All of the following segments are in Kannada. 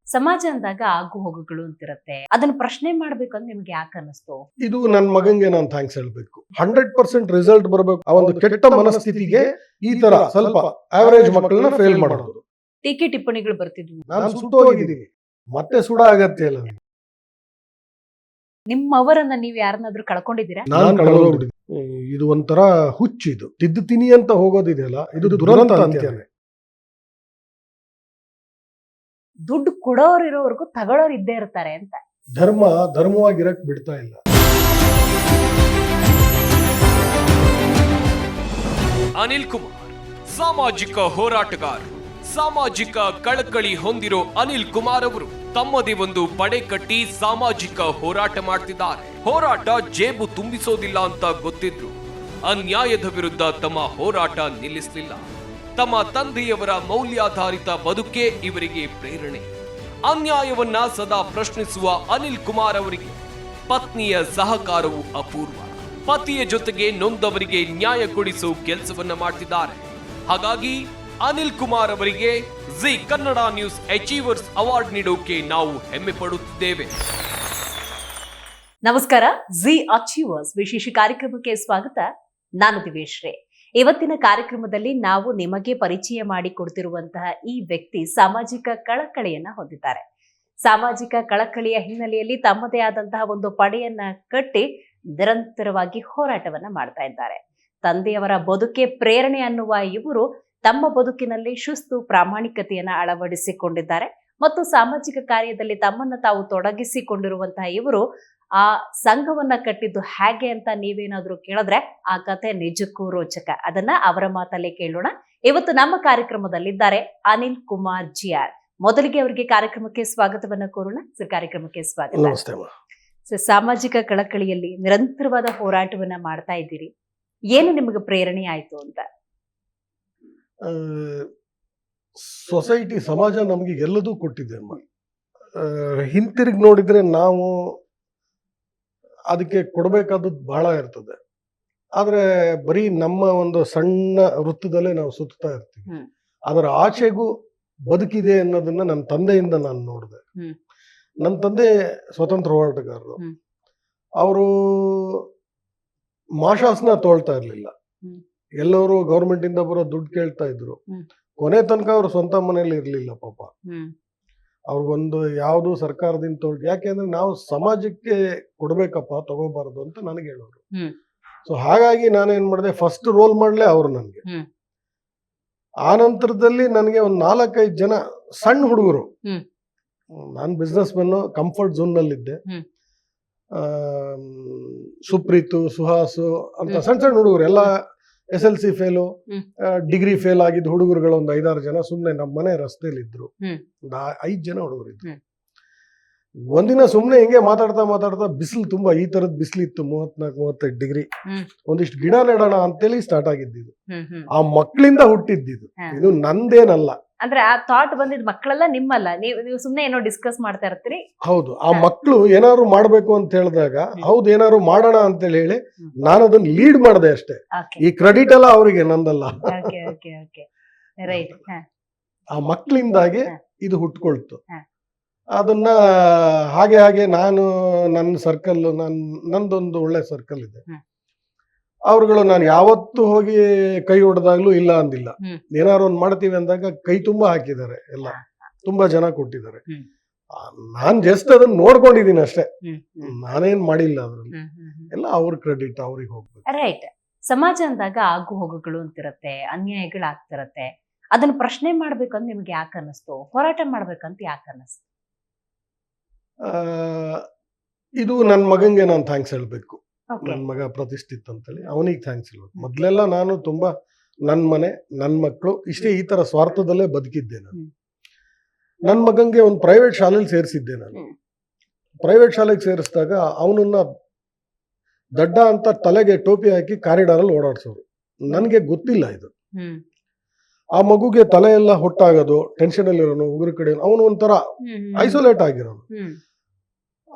ಸಮಾಜ ಅಂದಾಗ ಆಗು ಹೋಗುಗಳು ಅಂತಿರತ್ತೆ. ಅದನ್ನ ಪ್ರಶ್ನೆ ಮಾಡ್ಬೇಕಂತ ನಿಮ್ಗೆ ಯಾಕೆ ಅನ್ನಿಸ್ತು? ಇದು ನನ್ನ ಮಗಂಗೆ ನಾನು ಥ್ಯಾಂಕ್ಸ್ ಹೇಳ್ಬೇಕು. 100% ರಿಸಲ್ಟ್ ಬರಬೇಕು. ಆ ಒಂದು ಕೆಟ್ಟ ಮನಸ್ಥಿತಿಗೆ ಈ ತರ ಸ್ವಲ್ಪ ಆವರೇಜ್ ಮಕ್ಕಳನ್ನ ಫೇಲ್ ಮಾಡೋದು. ಟೀಕೆ ಟಿಪ್ಪಣಿಗಳು ಬರ್ತಿದ್ವು. ನಾನು ಸುಟ್ಟೋಗಿದ್ದೀನಿ, ಮತ್ತೆ ಸುಡ ಅಗತ್ಯ ಇಲ್ಲ. ನಿಮ್ಮವರನ್ನ ನೀವ್ ಯಾರನ್ನಾದ್ರೂ ಕಳ್ಕೊಂಡಿದ್ದೀರಾ? ನಾನು ಕಳ್ಕೊಂಡ್ಬಿಟ್ಟಿದ್ದೀನಿ. ಇದು ಒಂಥರ ಹುಚ್ಚು. ಇದು ತಿದ್ದುತ್ತೀನಿ ಅಂತ ಹೋಗೋದಿದೆಯಲ್ಲ, ಇದು ದುರಂತ ಅಂತ್ಯನೇ. ದುಡ್ಡು ಕೊಡೋರು ಇರೋವರೆಗೂ ತಗೊಳ್ಳೋರು ಇದ್ದೇ ಇರ್ತಾರೆ ಅಂತ. ಧರ್ಮವಾಗಿರಕ್ ಬಿಡ್ತಾ ಇಲ್ಲ. ಅನಿಲ್ ಕುಮಾರ್ ಸಾಮಾಜಿಕ ಹೋರಾಟಗಾರರು. ಸಾಮಾಜಿಕ ಕಳಕಳಿ ಹೊಂದಿರೋ ಅನಿಲ್ ಕುಮಾರ್ ಅವರು ತಮ್ಮದೇ ಒಂದು ಪಡೆ ಕಟ್ಟಿ ಸಾಮಾಜಿಕ ಹೋರಾಟ ಮಾಡ್ತಿದ್ದಾರೆ. ಹೋರಾಟ ಜೇಬು ತುಂಬಿಸೋದಿಲ್ಲ ಅಂತ ಗೊತ್ತಿದ್ರು ಅನ್ಯಾಯದ ವಿರುದ್ಧ ತಮ್ಮ ಹೋರಾಟ ನಿಲ್ಲಿಸಲಿಲ್ಲ. ತಮ್ಮ ತಂದೆಯವರ ಮೌಲ್ಯಾಧಾರಿತ ಬದುಕೆ ಇವರಿಗೆ ಪ್ರೇರಣೆ. ಅನ್ಯಾಯವನ್ನ ಸದಾ ಪ್ರಶ್ನಿಸುವ ಅನಿಲ್ ಕುಮಾರ್ ಅವರಿಗೆ ಪತ್ನಿಯ ಸಹಕಾರವು ಅಪೂರ್ವ. ಪತಿಯ ಜೊತೆಗೆ ನೊಂದವರಿಗೆ ನ್ಯಾಯ ಕೊಡಿಸೋ ಕೆಲಸವನ್ನ ಮಾಡ್ತಿದ್ದಾರೆ. ಹಾಗಾಗಿ ಅನಿಲ್ ಕುಮಾರ್ ಅವರಿಗೆ Zee Kannada news achievers award ನೀಡೋಕೆ ನಾವು ಹೆಮ್ಮೆ ಪಡುತ್ತಿದ್ದೇವೆ. ನಮಸ್ಕಾರ, ಜಿ ಅಚೀವರ್ಸ್ ವಿಶೇಷ ಕಾರ್ಯಕ್ರಮಕ್ಕೆ ಸ್ವಾಗತ. ನಾನು ದಿವೇಶ್ರೇ. ಇವತ್ತಿನ ಕಾರ್ಯಕ್ರಮದಲ್ಲಿ ನಾವು ನಿಮಗೆ ಪರಿಚಯ ಮಾಡಿಕೊಡ್ತಿರುವಂತಹ ಈ ವ್ಯಕ್ತಿ ಸಾಮಾಜಿಕ ಕಳಕಳಿಯನ್ನ ಹೊಂದಿದ್ದಾರೆ. ಸಾಮಾಜಿಕ ಕಳಕಳಿಯ ಹಿನ್ನೆಲೆಯಲ್ಲಿ ತಮ್ಮದೇ ಆದಂತಹ ಒಂದು ಪಡೆಯನ್ನ ಕಟ್ಟಿ ನಿರಂತರವಾಗಿ ಹೋರಾಟವನ್ನ ಮಾಡ್ತಾ ಇದ್ದಾರೆ. ತಂದೆಯವರ ಬದುಕೆ ಪ್ರೇರಣೆ ಅನ್ನುವ ಇವರು ತಮ್ಮ ಬದುಕಿನಲ್ಲಿ ಶಿಸ್ತು, ಪ್ರಾಮಾಣಿಕತೆಯನ್ನ ಅಳವಡಿಸಿಕೊಂಡಿದ್ದಾರೆ ಮತ್ತು ಸಾಮಾಜಿಕ ಕಾರ್ಯದಲ್ಲಿ ತಮ್ಮನ್ನ ತಾವು ತೊಡಗಿಸಿಕೊಂಡಿರುವಂತಹ ಇವರು ಆ ಸಂಘವನ್ನ ಕಟ್ಟಿದ್ದು ಹೇಗೆ ಅಂತ ನೀವೇನಾದ್ರೂ ಕೇಳಿದ್ರೆ ಆ ಕಥೆ ನಿಜಕ್ಕೂ ರೋಚಕ. ಅದನ್ನ ಅವರ ಮಾತಲ್ಲೇ ಕೇಳೋಣ. ಇವತ್ತು ನಮ್ಮ ಕಾರ್ಯಕ್ರಮದಲ್ಲಿದ್ದಾರೆ ಅನಿಲ್ ಕುಮಾರ್ ಜಿಆರ್. ಮೊದಲಿಗೆ ಅವರಿಗೆ ಕಾರ್ಯಕ್ರಮಕ್ಕೆ ಸ್ವಾಗತವನ್ನ ಕೋರೋಣ. ಸರ್, ಕಾರ್ಯಕ್ರಮಕ್ಕೆ ಸ್ವಾಗತ. ನಮಸ್ತೆ. ಸರ್, ಸಾಮಾಜಿಕ ಕಳಕಳಿಯಲ್ಲಿ ನಿರಂತರವಾದ ಹೋರಾಟವನ್ನ ಮಾಡ್ತಾ ಇದ್ದೀರಿ. ಏನು ನಿಮಗೆ ಪ್ರೇರಣೆ ಆಯ್ತು ಅಂತ? ಸೊಸೈಟಿ, ಸಮಾಜ ನಮ್ಗೆ ಎಲ್ಲದೂ ಕೊಟ್ಟಿದೆ ಅಮ್ಮ. ಹಿಂತಿರುಗಿ ನೋಡಿದ್ರೆ ನಾವು ಅದಕ್ಕೆ ಕೊಡಬೇಕಾದದ್ದು ಬಹಳ ಇರ್ತದೆ. ಆದ್ರೆ ಬರೀ ನಮ್ಮ ಒಂದು ಸಣ್ಣ ವೃತ್ತದಲ್ಲೇ ನಾವು ಸುತ್ತಾ ಇರ್ತೀವಿ. ಅದರ ಆಚೆಗೂ ಬದುಕಿದೆ ಅನ್ನೋದನ್ನ ನನ್ನ ತಂದೆಯಿಂದ ನಾನು ನೋಡಿದೆ. ನನ್ನ ತಂದೆ ಸ್ವತಂತ್ರ ಹೋರಾಟಗಾರರು. ಅವರು ಮಾಶಾಸ್ನ ತೋಳ್ತಾ ಇರ್ಲಿಲ್ಲ. ಎಲ್ಲರೂ ಗೌರ್ಮೆಂಟ್ ಇಂದ ಬರೋ ದುಡ್ಡು ಕೇಳ್ತಾ ಇದ್ರು. ಕೊನೆ ತನಕ ಅವ್ರು ಸ್ವಂತ ಮನೇಲಿ ಇರ್ಲಿಲ್ಲ ಪಾಪ. ಅವ್ರಿಗೊಂದು ಯಾವ್ದು ಸರ್ಕಾರದಿಂದ ಯಾಕೆಂದ್ರೆ ನಾವು ಸಮಾಜಕ್ಕೆ ಕೊಡ್ಬೇಕಪ್ಪ, ತಗೋಬಾರ್ದು ಅಂತ ನನಗೆ ಹೇಳೋರು. ಸೊ ಹಾಗಾಗಿ ನಾನೇನ್ ಮಾಡಿದೆ, ಫಸ್ಟ್ ರೋಲ್ ಮಾಡ್ಲೆ ಅವ್ರು ನನ್ಗೆ. ಆ ನಂತರದಲ್ಲಿ ನನಗೆ ಒಂದ್ 4-5 ಜನ ಸಣ್ಣ ಹುಡುಗರು. ನಾನ್ business men, comfort zone ನಲ್ಲಿದ್ದೆ. Supreeth, ಸುಹಾಸು ಅಂತ ಸಣ್ಣ ಸಣ್ಣ ಹುಡುಗರು, ಎಲ್ಲ SLC ಫೇಲು, ಡಿಗ್ರಿ ಫೇಲ್ ಆಗಿದ್ದ ಹುಡುಗರುಗಳು ಒಂದು 5-6 ಜನ ಸುಮ್ನೆ ನಮ್ಮ ಮನೆ ರಸ್ತೆಯಲ್ಲಿ ಇದ್ರು. ಒಂದು 5 ಜನ ಹುಡುಗರು ಇದ್ರು. ಒಂದಿನ ಸುಮ್ನೆ ಹಿಂಗೆ ಮಾತಾಡ್ತಾ ಬಿಸಿಲು ತುಂಬಾ, ಈ ತರದ್ ಬಿಸಿಲಿತ್ತು, 34-35 ಡಿಗ್ರಿ. ಒಂದಿಷ್ಟು ಗಿಡ ನೆಡೋಣ ಅಂತೇಳಿ ಸ್ಟಾರ್ಟ್ ಆಗಿದ್ದು. ಆ ಮಕ್ಕಳಿಂದ ಹುಟ್ಟಿದ್ದು. ಇದು ನಂದೇನಲ್ಲ. ಅಂದ್ರೆ ಆ ಥಾಟ್ ಬಂದಿದ್ ಮಕ್ಕಳೆಲ್ಲ ನಿಮ್ಮಲ್ಲ, ನೀವು ಸುಮ್ನೆ ಏನೋ ಡಿಸ್ಕಸ್ ಮಾಡ್ತಾ ಇರ್ತೀರಿ. ಹೌದು, ಆ ಮಕ್ಕಳು ಏನಾದ್ರು ಮಾಡ್ಬೇಕು ಅಂತ ಹೇಳಿದಾಗ ಹೌದು ಏನಾದ್ರು ಮಾಡೋಣ ಅಂತ ಹೇಳಿ ನಾನು ಅದನ್ನ ಲೀಡ್ ಮಾಡಿದೆ ಅಷ್ಟೇ. ಈ ಕ್ರೆಡಿಟ್ ಎಲ್ಲ ಅವರಿಗೆ, ನಂದಲ್ಲ. ಆ ಮಕ್ಕಳಿಂದಾಗಿ ಇದು ಹುಟ್ಕೊಳ್ತು. ಅದನ್ನ ಹಾಗೆ ನಾನು ನನ್ನ ಸರ್ಕಲ್, ನಂದೊಂದು ಒಳ್ಳೆ ಸರ್ಕಲ್ ಇದೆ. ಅವ್ರುಗಳು ನಾನು ಯಾವತ್ತು ಹೋಗಿ ಕೈ ಹೊಡೆದಾಗ್ಲೂ ಇಲ್ಲ ಅಂದಿಲ್ಲ. ಏನಾರು ಒಂದ್ ಮಾಡ್ತೀವಿ ಅಂದಾಗ ಕೈ ತುಂಬಾ ಹಾಕಿದ್ದಾರೆ. ಎಲ್ಲ ತುಂಬಾ ಜನ ಕೊಟ್ಟಿದ್ದಾರೆ. ನಾನ್ ಜಸ್ಟ್ ಅದನ್ನ ನೋಡ್ಕೊಂಡಿದೀನಿ ಅಷ್ಟೇ, ನಾನೇನ್ ಮಾಡಿಲ್ಲ. ಅದ್ರಲ್ಲಿ ಎಲ್ಲ ಅವ್ರ ಕ್ರೆಡಿಟ್ ಅವ್ರಿಗೆ ಹೋಗ್ಬೇಕು. ರೈಟ್. ಸಮಾಜ ಅಂದಾಗ ಆಗು ಹೋಗುಗಳು ಅಂತಿರತ್ತೆ, ಅನ್ಯಾಯಗಳಾಗ್ತಿರತ್ತೆ. ಅದನ್ನ ಪ್ರಶ್ನೆ ಮಾಡ್ಬೇಕಂತ ನಿಮ್ಗೆ ಯಾಕೆ ಅನ್ನಿಸ್ತು? ಹೋರಾಟ ಮಾಡ್ಬೇಕಂತ ಯಾಕೆ ಅನ್ನಿಸ್ತು? ಇದು ನನ್ನ ಮಗಂಗೆ ನಾನು ಥ್ಯಾಂಕ್ಸ್ ಹೇಳ್ಬೇಕು. ನನ್ನ ಮಗ ಪ್ರತಿಷ್ಠಿತ್ ಅಂತೇಳಿ ಅವನಿಗೆ ಥ್ಯಾಂಕ್ಸ್ ಹೇಳ್ಬೇಕು. ಮೊದ್ಲೆಲ್ಲ ನಾನು ತುಂಬಾ ನನ್ನ ಮನೆ, ನನ್ನ ಮಕ್ಕಳು ಇಷ್ಟೇ, ಈ ತರ ಸ್ವಾರ್ಥದಲ್ಲೇ ಬದುಕಿದ್ದೆ ನಾನು. ನನ್ನ ಮಗಂಗೆ ಒಂದು ಪ್ರೈವೇಟ್ ಶಾಲೆಯಲ್ಲಿ ಸೇರಿಸಿದ್ದೆ ನಾನು. ಪ್ರೈವೇಟ್ ಶಾಲೆಗೆ ಸೇರಿಸಿದಾಗ ಅವನನ್ನ ದಡ್ಡ ಅಂತ ತಲೆಗೆ ಟೋಪಿ ಹಾಕಿ ಕಾರಿಡಾರ್ ಅಲ್ಲಿ ಓಡಾಡ್ಸೋರು. ನನಗೆ ಗೊತ್ತಿಲ್ಲ ಇದು. ಆ ಮಗುಗೆ ತಲೆ ಎಲ್ಲ ಹೊಟ್ಟಾಗೋದು, ಟೆನ್ಷನ್ ಅಲ್ಲಿ ಇರೋನು, ಉಗುರು ಕಡೆ ಅವನು ಒಂಥರ ಐಸೋಲೇಟ್ ಆಗಿರೋನು.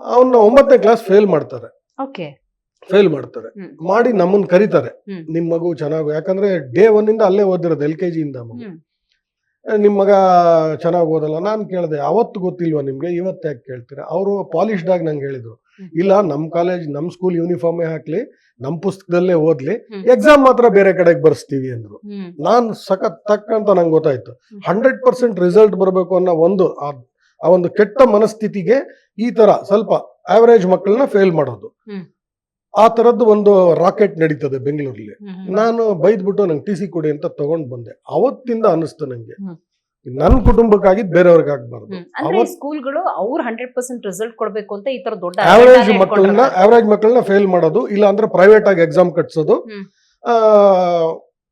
ಅವನ್ನ 9ನೇ ಕ್ಲಾಸ್ ಫೇಲ್ ಮಾಡ್ತಾರೆ. ಮಾಡಿ ನಮ್ಮನ್ನ ಕರೀತಾರೆ, ನಿಮ್ ಮಗು ಚೆನ್ನಾಗು. ಯಾಕಂದ್ರೆ ಡೇ 1 ಇಂದ ಅಲ್ಲೇ ಓದಿರೋದು, LKG ಇಂದ ಮಗು. ನಿಮ್ಮ ಮಗ ಚೆನ್ನಾಗಿ ಓದಲ್ಲ. ನಾನು ಕೇಳಿದೆ, ಅವತ್ತು ಗೊತ್ತಿಲ್ವಾ ನಿಮ್ಗೆ, ಇವತ್ತು ಯಾಕೆ ಕೇಳ್ತೀರಾ? ಅವರು ಪಾಲಿಶ್ಡ್ ಆಗಿ ನಂಗೆ ಹೇಳಿದ್ರು, ಇಲ್ಲ ನಮ್ಮ ಕಾಲೇಜ್ ನಮ್ಮ ಸ್ಕೂಲ್ ಯೂನಿಫಾರ್ಮೇ ಹಾಕ್ಲಿ, ನಮ್ಮ ಪುಸ್ತಕದಲ್ಲೇ ಓದ್ಲಿ, ಎಕ್ಸಾಮ್ ಮಾತ್ರ ಬೇರೆ ಕಡೆಗೆ ಬರ್ಸ್ತೀವಿ ಅಂದ್ರು. ನಾನು ಸಖತ್ ತಕ್ಕಂತ ನಂಗೆ ಗೊತ್ತಾಯ್ತು. 100% ರಿಸಲ್ಟ್ ಬರಬೇಕು ಅನ್ನೋ ಆ ಒಂದು ಕೆಟ್ಟ ಮನಸ್ಥಿತಿಗೆ ಈ ತರ ಸ್ವಲ್ಪ ಆವರೇಜ್ ಮಕ್ಕಳನ್ನ ಫೇಲ್ ಮಾಡೋದು, ಆ ತರದ್ದು ಒಂದು ರಾಕೆಟ್ ನಡೀತದೆ ಬೆಂಗಳೂರಲ್ಲಿ. ನಾನು ಬೈದ್ಬಿಟ್ಟು ನಂಗೆ TC ಕೊಡಿ ಅಂತ ತಗೊಂಡ್ ಬಂದೆ. ಅವತ್ತಿಂದ ಅನಿಸ್ತು ನಂಗೆ, ನನ್ನ ಕುಟುಂಬಕ್ಕಾಗಿದ್ದು ಬೇರೆಯವ್ರಿಗೆ ಆಗ್ಬಾರ್ದು. ಸ್ಕೂಲ್ಗಳು ಅವ್ರು 100% ರಿಸಲ್ಟ್ ಕೊಡ್ಬೇಕು ಅಂತ ಈ ತರ ದೊಡ್ಡ ಆವರೇಜ್ ಮಕ್ಕಳನ್ನ ಫೇಲ್ ಮಾಡೋದು, ಇಲ್ಲ ಅಂದ್ರೆ ಪ್ರೈವೇಟ್ ಆಗಿ ಎಕ್ಸಾಮ್ ಕಟ್ಸೋದು.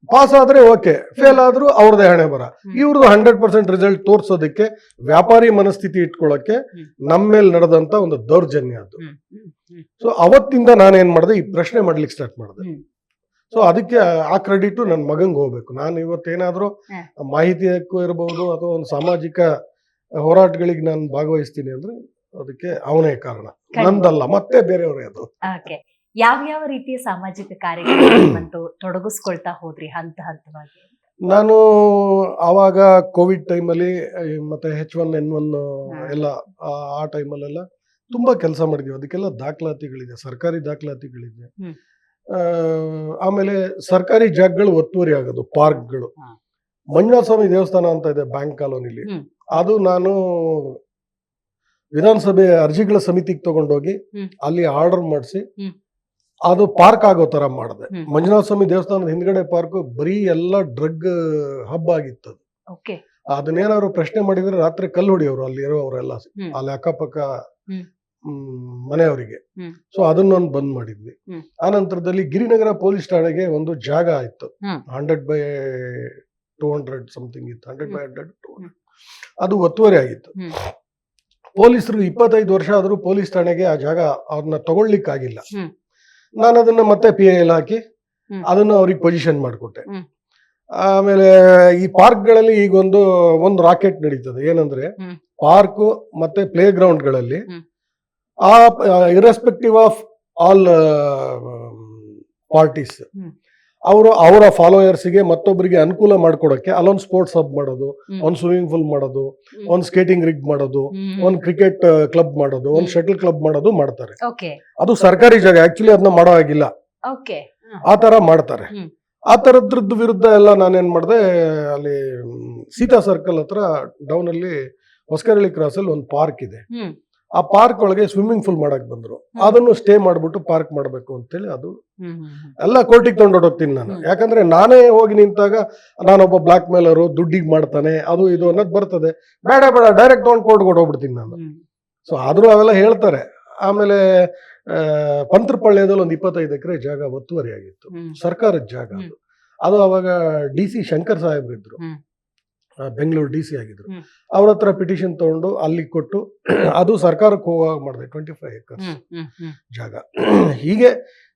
ಪಾಸ್ ಆದ್ರೆ ಓಕೆ, ಫೇಲ್ ಆದ್ರೂ ಅವ್ರದೇ ಹಣೆ ಬರ. ಇವ್ರದ್ದು 100% ರಿಸಲ್ಟ್ ತೋರ್ಸೋದಕ್ಕೆ ವ್ಯಾಪಾರಿ ಮನಸ್ಥಿತಿ ಇಟ್ಕೊಳ್ಳೋಕೆ ನಮ್ಮ ಮೇಲೆ ನಡೆದಂತ ಒಂದು ದೌರ್ಜನ್ಯ ಅದು. ಸೊ ಅವತ್ತಿಂದ ನಾನೇನ್ ಮಾಡಿದೆ, ಈ ಪ್ರಶ್ನೆ ಮಾಡ್ಲಿಕ್ಕೆ ಸ್ಟಾರ್ಟ್ ಮಾಡಿದೆ. ಸೊ ಅದಕ್ಕೆ ಆ ಕ್ರೆಡಿಟ್ ನನ್ನ ಮಗಂಗೆ ಹೋಗ್ಬೇಕು. ನಾನು ಇವತ್ತೇನಾದ್ರೂ ಮಾಹಿತಿ ಹಕ್ಕು ಇರಬಹುದು ಅಥವಾ ಒಂದು ಸಾಮಾಜಿಕ ಹೋರಾಟಗಳಿಗೆ ನಾನು ಭಾಗವಹಿಸ್ತೀನಿ ಅಂದ್ರೆ ಅದಕ್ಕೆ ಅವನೇ ಕಾರಣ, ನಂದಲ್ಲ, ಮತ್ತೆ ಬೇರೆಯವರೇ ಅದು. ಯಾವ ರೀತಿಯ ಸಾಮಾಜಿಕ ಕಾರ್ಯಗಳನ್ನು ತೊಡಗಿಸ್ಕೊಳ್ತಾ ಹೋದ್ರಿ ಹಂತ ಹಂತವಾಗಿ? ನಾನು ಆವಾಗ ಕೋವಿಡ್ ಟೈಮಲ್ಲಿ ಮತ್ತೆ H1N1 ಎಲ್ಲ ಆ ಟೈಮಲ್ಲೆಲ್ಲ ತುಂಬಾ ಕೆಲಸ ಮಾಡಿದ್ವಿ. ಅದಕ್ಕೆಲ್ಲ ದಾಖಲಾತಿಗಳಿದೆ, ಸರ್ಕಾರಿ ದಾಖಲಾತಿಗಳಿದೆ. ಆಮೇಲೆ ಸರ್ಕಾರಿ ಜಾಗಗಳು ಒತ್ತುವರಿ ಆಗೋದು, ಪಾರ್ಕ್ಗಳು. ಮಂಜುನಾಥ ಸ್ವಾಮಿ ದೇವಸ್ಥಾನ ಅಂತ ಇದೆ ಬ್ಯಾಂಕ್ ಕಾಲೋನಿಲಿ, ಅದು ನಾನು ವಿಧಾನಸಭೆ ಅರ್ಜಿಗಳ ಸಮಿತಿಗೆ ತಗೊಂಡೋಗಿ ಅಲ್ಲಿ ಆರ್ಡರ್ ಮಾಡಿಸಿ ಅದು ಪಾರ್ಕ್ ಆಗೋ ತರ ಮಾಡಿದೆ. ಮಂಜುನಾಥ ಸ್ವಾಮಿ ದೇವಸ್ಥಾನದ ಹಿಂದ್ಗಡೆ ಪಾರ್ಕ್ ಬರೀ ಎಲ್ಲ ಡ್ರಗ್ ಹಬ್ ಆಗಿತ್ತು. ಅದನ್ನೇನಾದ್ರು ಪ್ರಶ್ನೆ ಮಾಡಿದ್ರೆ ರಾತ್ರಿ ಕಲ್ಲು ಹೊಡಿಯೋರು ಅಲ್ಲಿ ಇರೋರೆಲ್ಲ, ಅಲ್ಲಿ ಅಕ್ಕಪಕ್ಕ ಮನೆಯವರಿಗೆ. ಸೊ ಅದನ್ನ ಬಂದ್ ಮಾಡಿದ್ವಿ. ಆ ನಂತರದಲ್ಲಿ ಗಿರಿನಗರ ಪೊಲೀಸ್ ಠಾಣೆಗೆ ಒಂದು ಜಾಗ ಆಯ್ತು, 100/200 ಸಮಥಿಂಗ್ ಇತ್ತು, 100/100 ಅದು ಒತ್ತುವರಿ ಆಗಿತ್ತು. ಪೊಲೀಸರು 25 ವರ್ಷ ಆದ್ರೂ ಪೊಲೀಸ್ ಠಾಣೆಗೆ ಆ ಜಾಗ ಅವ್ರನ್ನ ತಗೊಳ್ಲಿಕ್ಕಾಗಿಲ್ಲ. ನಾನು ಅದನ್ನ ಮತ್ತೆ PI ಹಾಕಿ ಅದನ್ನ ಅವ್ರಿಗೆ ಪೊಸಿಷನ್ ಮಾಡಿಕೊಟ್ಟೆ. ಆಮೇಲೆ ಈ ಪಾರ್ಕ್ಗಳಲ್ಲಿ ಈಗ ಒಂದು ರಾಕೆಟ್ ನಡೀತದೆ. ಏನಂದ್ರೆ ಪಾರ್ಕ್ ಮತ್ತೆ ಪ್ಲೇ ಗ್ರೌಂಡ್ಗಳಲ್ಲಿ ಇರ್ರೆಸ್ಪೆಕ್ಟಿವ್ ಆಫ್ ಆಲ್ ಪಾರ್ಟೀಸ್ ಅವರ ಫಾಲೋಯರ್ಸ್ಗೆ ಮತ್ತೊಬ್ಬರಿಗೆ ಅನುಕೂಲ ಮಾಡ್ಕೊಡಕ್ಕೆ ಅಲ್ಲೊಂದು ಸ್ಪೋರ್ಟ್ಸ್ ಹಬ್ ಮಾಡೋದು, ಒಂದು ಸ್ವಿಮ್ಮಿಂಗ್ ಪೂಲ್ ಮಾಡೋದು, ಒಂದು ಸ್ಕೇಟಿಂಗ್ ರಿಗ್ ಮಾಡೋದು, ಒಂದು ಕ್ರಿಕೆಟ್ ಕ್ಲಬ್ ಮಾಡೋದು, ಒಂದು ಶಟಲ್ ಕ್ಲಬ್ ಮಾಡೋದು ಮಾಡ್ತಾರೆ. ಅದು ಸರ್ಕಾರಿ ಜಾಗ, ಆಕ್ಚುಲಿ ಅದನ್ನ ಮಾಡೋ ಆಗಿಲ್ಲ, ಆ ತರ ಮಾಡ್ತಾರೆ. ಆ ತರದ್ರದ್ದು ವಿರುದ್ಧ ಎಲ್ಲ ನಾನೇನ್ ಮಾಡಿದೆ, ಅಲ್ಲಿ ಸೀತಾ ಸರ್ಕಲ್ ಹತ್ರ ಡೌನ್ ಅಲ್ಲಿ ಹೊಸಕರಳ್ಳಿ ಕ್ರಾಸ್ ಅಲ್ಲಿ ಒಂದು ಪಾರ್ಕ್ ಇದೆ. ಆ ಪಾರ್ಕ್ ಒಳಗೆ ಸ್ವಿಮ್ಮಿಂಗ್ ಪೂಲ್ ಮಾಡಕ್ ಬಂದ್ರು, ಅದನ್ನು ಸ್ಟೇ ಮಾಡ್ಬಿಟ್ಟು ಪಾರ್ಕ್ ಮಾಡ್ಬೇಕು ಅಂತೇಳಿ ಅದು ಎಲ್ಲ ಕೋರ್ಟಿಗೆ ತಗೊಂಡೋಗ್ತೀನಿ ನಾನು. ಯಾಕಂದ್ರೆ ನಾನೇ ಹೋಗಿ ನಿಂತಾಗ ನಾನೊಬ್ಬ ಬ್ಲಾಕ್ ಮೇಲರು, ದುಡ್ಡಿಗೆ ಮಾಡ್ತಾನೆ, ಅದು ಇದು ಅನ್ನೋದು ಬರ್ತದೆ. ಬೇಡ ಡೈರೆಕ್ಟ್ ತಗೊಂಡು ಕೋರ್ಟ್ ಕೊಟ್ಟೋಗ್ಬಿಡ್ತೀನಿ ನಾನು. ಸೊ ಆದ್ರೂ ಅವೆಲ್ಲ ಹೇಳ್ತಾರೆ. ಆಮೇಲೆ ಪಂತ್ರಪಾಳ್ಯದಲ್ಲಿ ಒಂದು 25 ಎಕರೆ ಜಾಗ ಒತ್ತುವರಿ ಆಗಿತ್ತು, ಸರ್ಕಾರದ ಜಾಗ. ಅದು ಅವಾಗ DC ಶಂಕರ್ ಸಾಹೇಬ್ರು ಇದ್ರು, ಬೆಂಗಳೂರು DC ಆಗಿದ್ರು. ಅವ್ರ ಹತ್ರ ಪಿಟಿಷನ್ ತಗೊಂಡು ಅಲ್ಲಿ ಕೊಟ್ಟು ಅದು ಸರ್ಕಾರಕ್ಕೆ ಹೋಗುವಾಗ ಮಾಡಿದೆ 25 ಎಕರ್ಸ್ ಜಾಗ. ಹೀಗೆ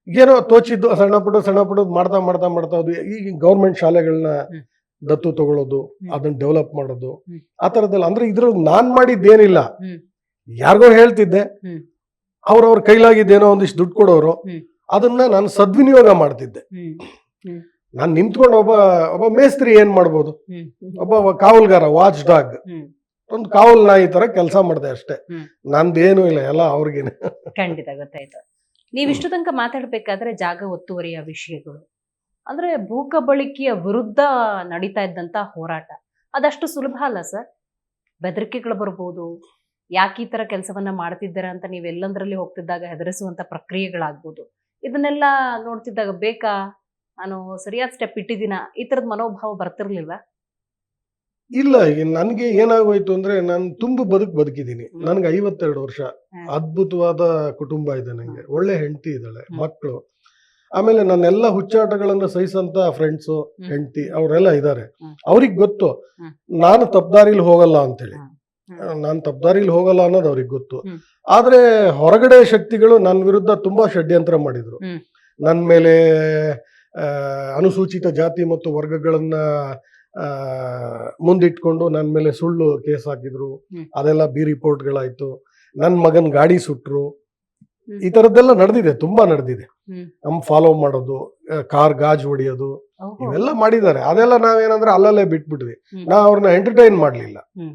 ಏನೋ ತೋಚಿದ್ದು ಸಣ್ಣ ಪುಟ್ಟ ಮಾಡ್ತಾ ಅದು ಈಗ ಗೌರ್ಮೆಂಟ್ ಶಾಲೆಗಳನ್ನ ದತ್ತು ತಗೊಳ್ಳೋದು, ಅದನ್ನ ಡೆವಲಪ್ ಮಾಡೋದು, ಆ ತರದ್ದೆಲ್ಲ. ಅಂದ್ರೆ ಇದ್ರಲ್ಲಿ ನಾನ್ ಮಾಡಿದ್ದೇನಿಲ್ಲ, ಯಾರಿಗೋ ಹೇಳ್ತಿದ್ದೆ, ಅವ್ರವ್ರ ಕೈಲಾಗಿದ್ದೇನೋ ಒಂದಿಷ್ಟು ದುಡ್ಡು ಕೊಡೋರು, ಅದನ್ನ ನಾನು ಸದ್ವಿನಿಯೋಗ ಮಾಡ್ತಿದ್ದೆ. ನಾನು ನಿಂತ್ಕೊಂಡು ಒಬ್ಬ ಮೇಸ್ತ್ರಿ ಏನ್ ಮಾಡ್ಬೋದು, ಒಬ್ಬ ಕಾವಲ್ಗಾರ, ವಾಚ್ ಡಾಗ್, ಒಂದು ಕಾವಲ್ ನಾಯಿ ತರ ಕೆಲಸ ಮಾಡಿದೆ ಅಷ್ಟೇ. ನಂದೇನು ಇಲ್ಲ, ಎಲ್ಲ ಅವ್ರಿಗೇನೆ. ಖಂಡಿತ ಗೊತ್ತಾಯ್ತು. ನೀವಿಷ್ಟು ತನಕ ಮಾತಾಡ್ಬೇಕಾದ್ರೆ ಜಾಗ ಒತ್ತುವರಿಯ ವಿಷಯಗಳು ಅಂದ್ರೆ ಭೂಕಬಳಿಕೆಯ ವಿರುದ್ಧ ನಡೀತಾ ಇದ್ದಂತ ಹೋರಾಟ ಅದಷ್ಟು ಸುಲಭ ಅಲ್ಲ ಸರ್. ಬೆದರಿಕೆಗಳು ಬರ್ಬೋದು, ಯಾಕೆ ಈ ತರ ಕೆಲಸವನ್ನ ಮಾಡ್ತಿದ್ದೀರಾ ಅಂತ ನೀವೆಲ್ಲಂದ್ರಲ್ಲಿ ಹೋಗ್ತಿದ್ದಾಗ ಹೆದರಿಸುವಂತ ಪ್ರಕ್ರಿಯೆಗಳಾಗ್ಬೋದು. ಇದನ್ನೆಲ್ಲ ನೋಡ್ತಿದ್ದಾಗ ಬೇಕಾ, ನಾನು ಸರಿಯಾದ ಸ್ಟೆಪ್ ಇಟ್ಟಿದ್ದೀನ, ಈ ತರದ ಮನೋಭಾವ ಬರ್ತಿರ್ಲಿಲ್ವಾ? ಇಲ್ಲ, ನನ್ಗೆ ಏನಾಗೋಯ್ತು ಅಂದ್ರೆ ನಾನು ತುಂಬಾ ಬದುಕಿದ್ದೀನಿ. ನನ್ಗೆ 52 ವರ್ಷ, ಅದ್ಭುತವಾದ ಕುಟುಂಬ ಇದೆ, ನಂಗೆ ಒಳ್ಳೆ ಹೆಂಡತಿ ಇದ್ದಾಳೆ, ಮಕ್ಕಳು. ಆಮೇಲೆ ನನ್ನೆಲ್ಲ ಹುಚ್ಚಾಟಗಳನ್ನ ಸಹಿಸಂತ ಫ್ರೆಂಡ್ಸು, ಹೆಂಡತಿ, ಅವರೆಲ್ಲ ಇದ್ದಾರೆ. ಅವ್ರಿಗೆ ಗೊತ್ತು ನಾನು ತಪ್ಪದಾರಿಲಿ ಹೋಗಲ್ಲ ಅಂತೇಳಿ. ನಾನು ತಪ್ಪದಾರಿಲಿ ಹೋಗಲ್ಲ ಅನ್ನೋದು ಅವ್ರಿಗೆ ಗೊತ್ತು. ಆದ್ರೆ ಹೊರಗಡೆ ಶಕ್ತಿಗಳು ನನ್ನ ವಿರುದ್ಧ ತುಂಬಾ ಷಡ್ಯಂತ್ರ ಮಾಡಿದ್ರು. ನನ್ನ ಮೇಲೆ ಅನುಸೂಚಿತ ಜಾತಿ ಮತ್ತು ವರ್ಗಗಳನ್ನ ಮುಂದಿಟ್ಕೊಂಡು ನನ್ನ ಮೇಲೆ ಸುಳ್ಳು ಕೇಸ್ ಹಾಕಿದ್ರು. ಅದೆಲ್ಲ ರಿಪೋರ್ಟ್ಗಳಾಯ್ತು. ನನ್ನ ಮಗನ್ ಗಾಡಿ ಸುಟ್ರು. ಈ ತರದ್ದೆಲ್ಲ ನಡೆದಿದೆ, ತುಂಬಾ ನಡೆದಿದೆ. ಫಾಲೋ ಮಾಡೋದು, ಕಾರ್ ಗಾಜ್ ಹೊಡಿಯೋದು, ಓಹೋ. ಇವೆಲ್ಲ ಮಾಡಿದ್ದಾರೆ. ಅದೆಲ್ಲ ನಾವೇನಂದ್ರೆ ಅಲ್ಲಲ್ಲೇ ಬಿಟ್ಬಿಟ್ವಿ. ಹ್ಮ್. ನಾ ಅವ್ರನ್ನ ಎಂಟರ್ಟೈನ್ ಮಾಡ್ಲಿಲ್ಲ. ಹ್ಮ್.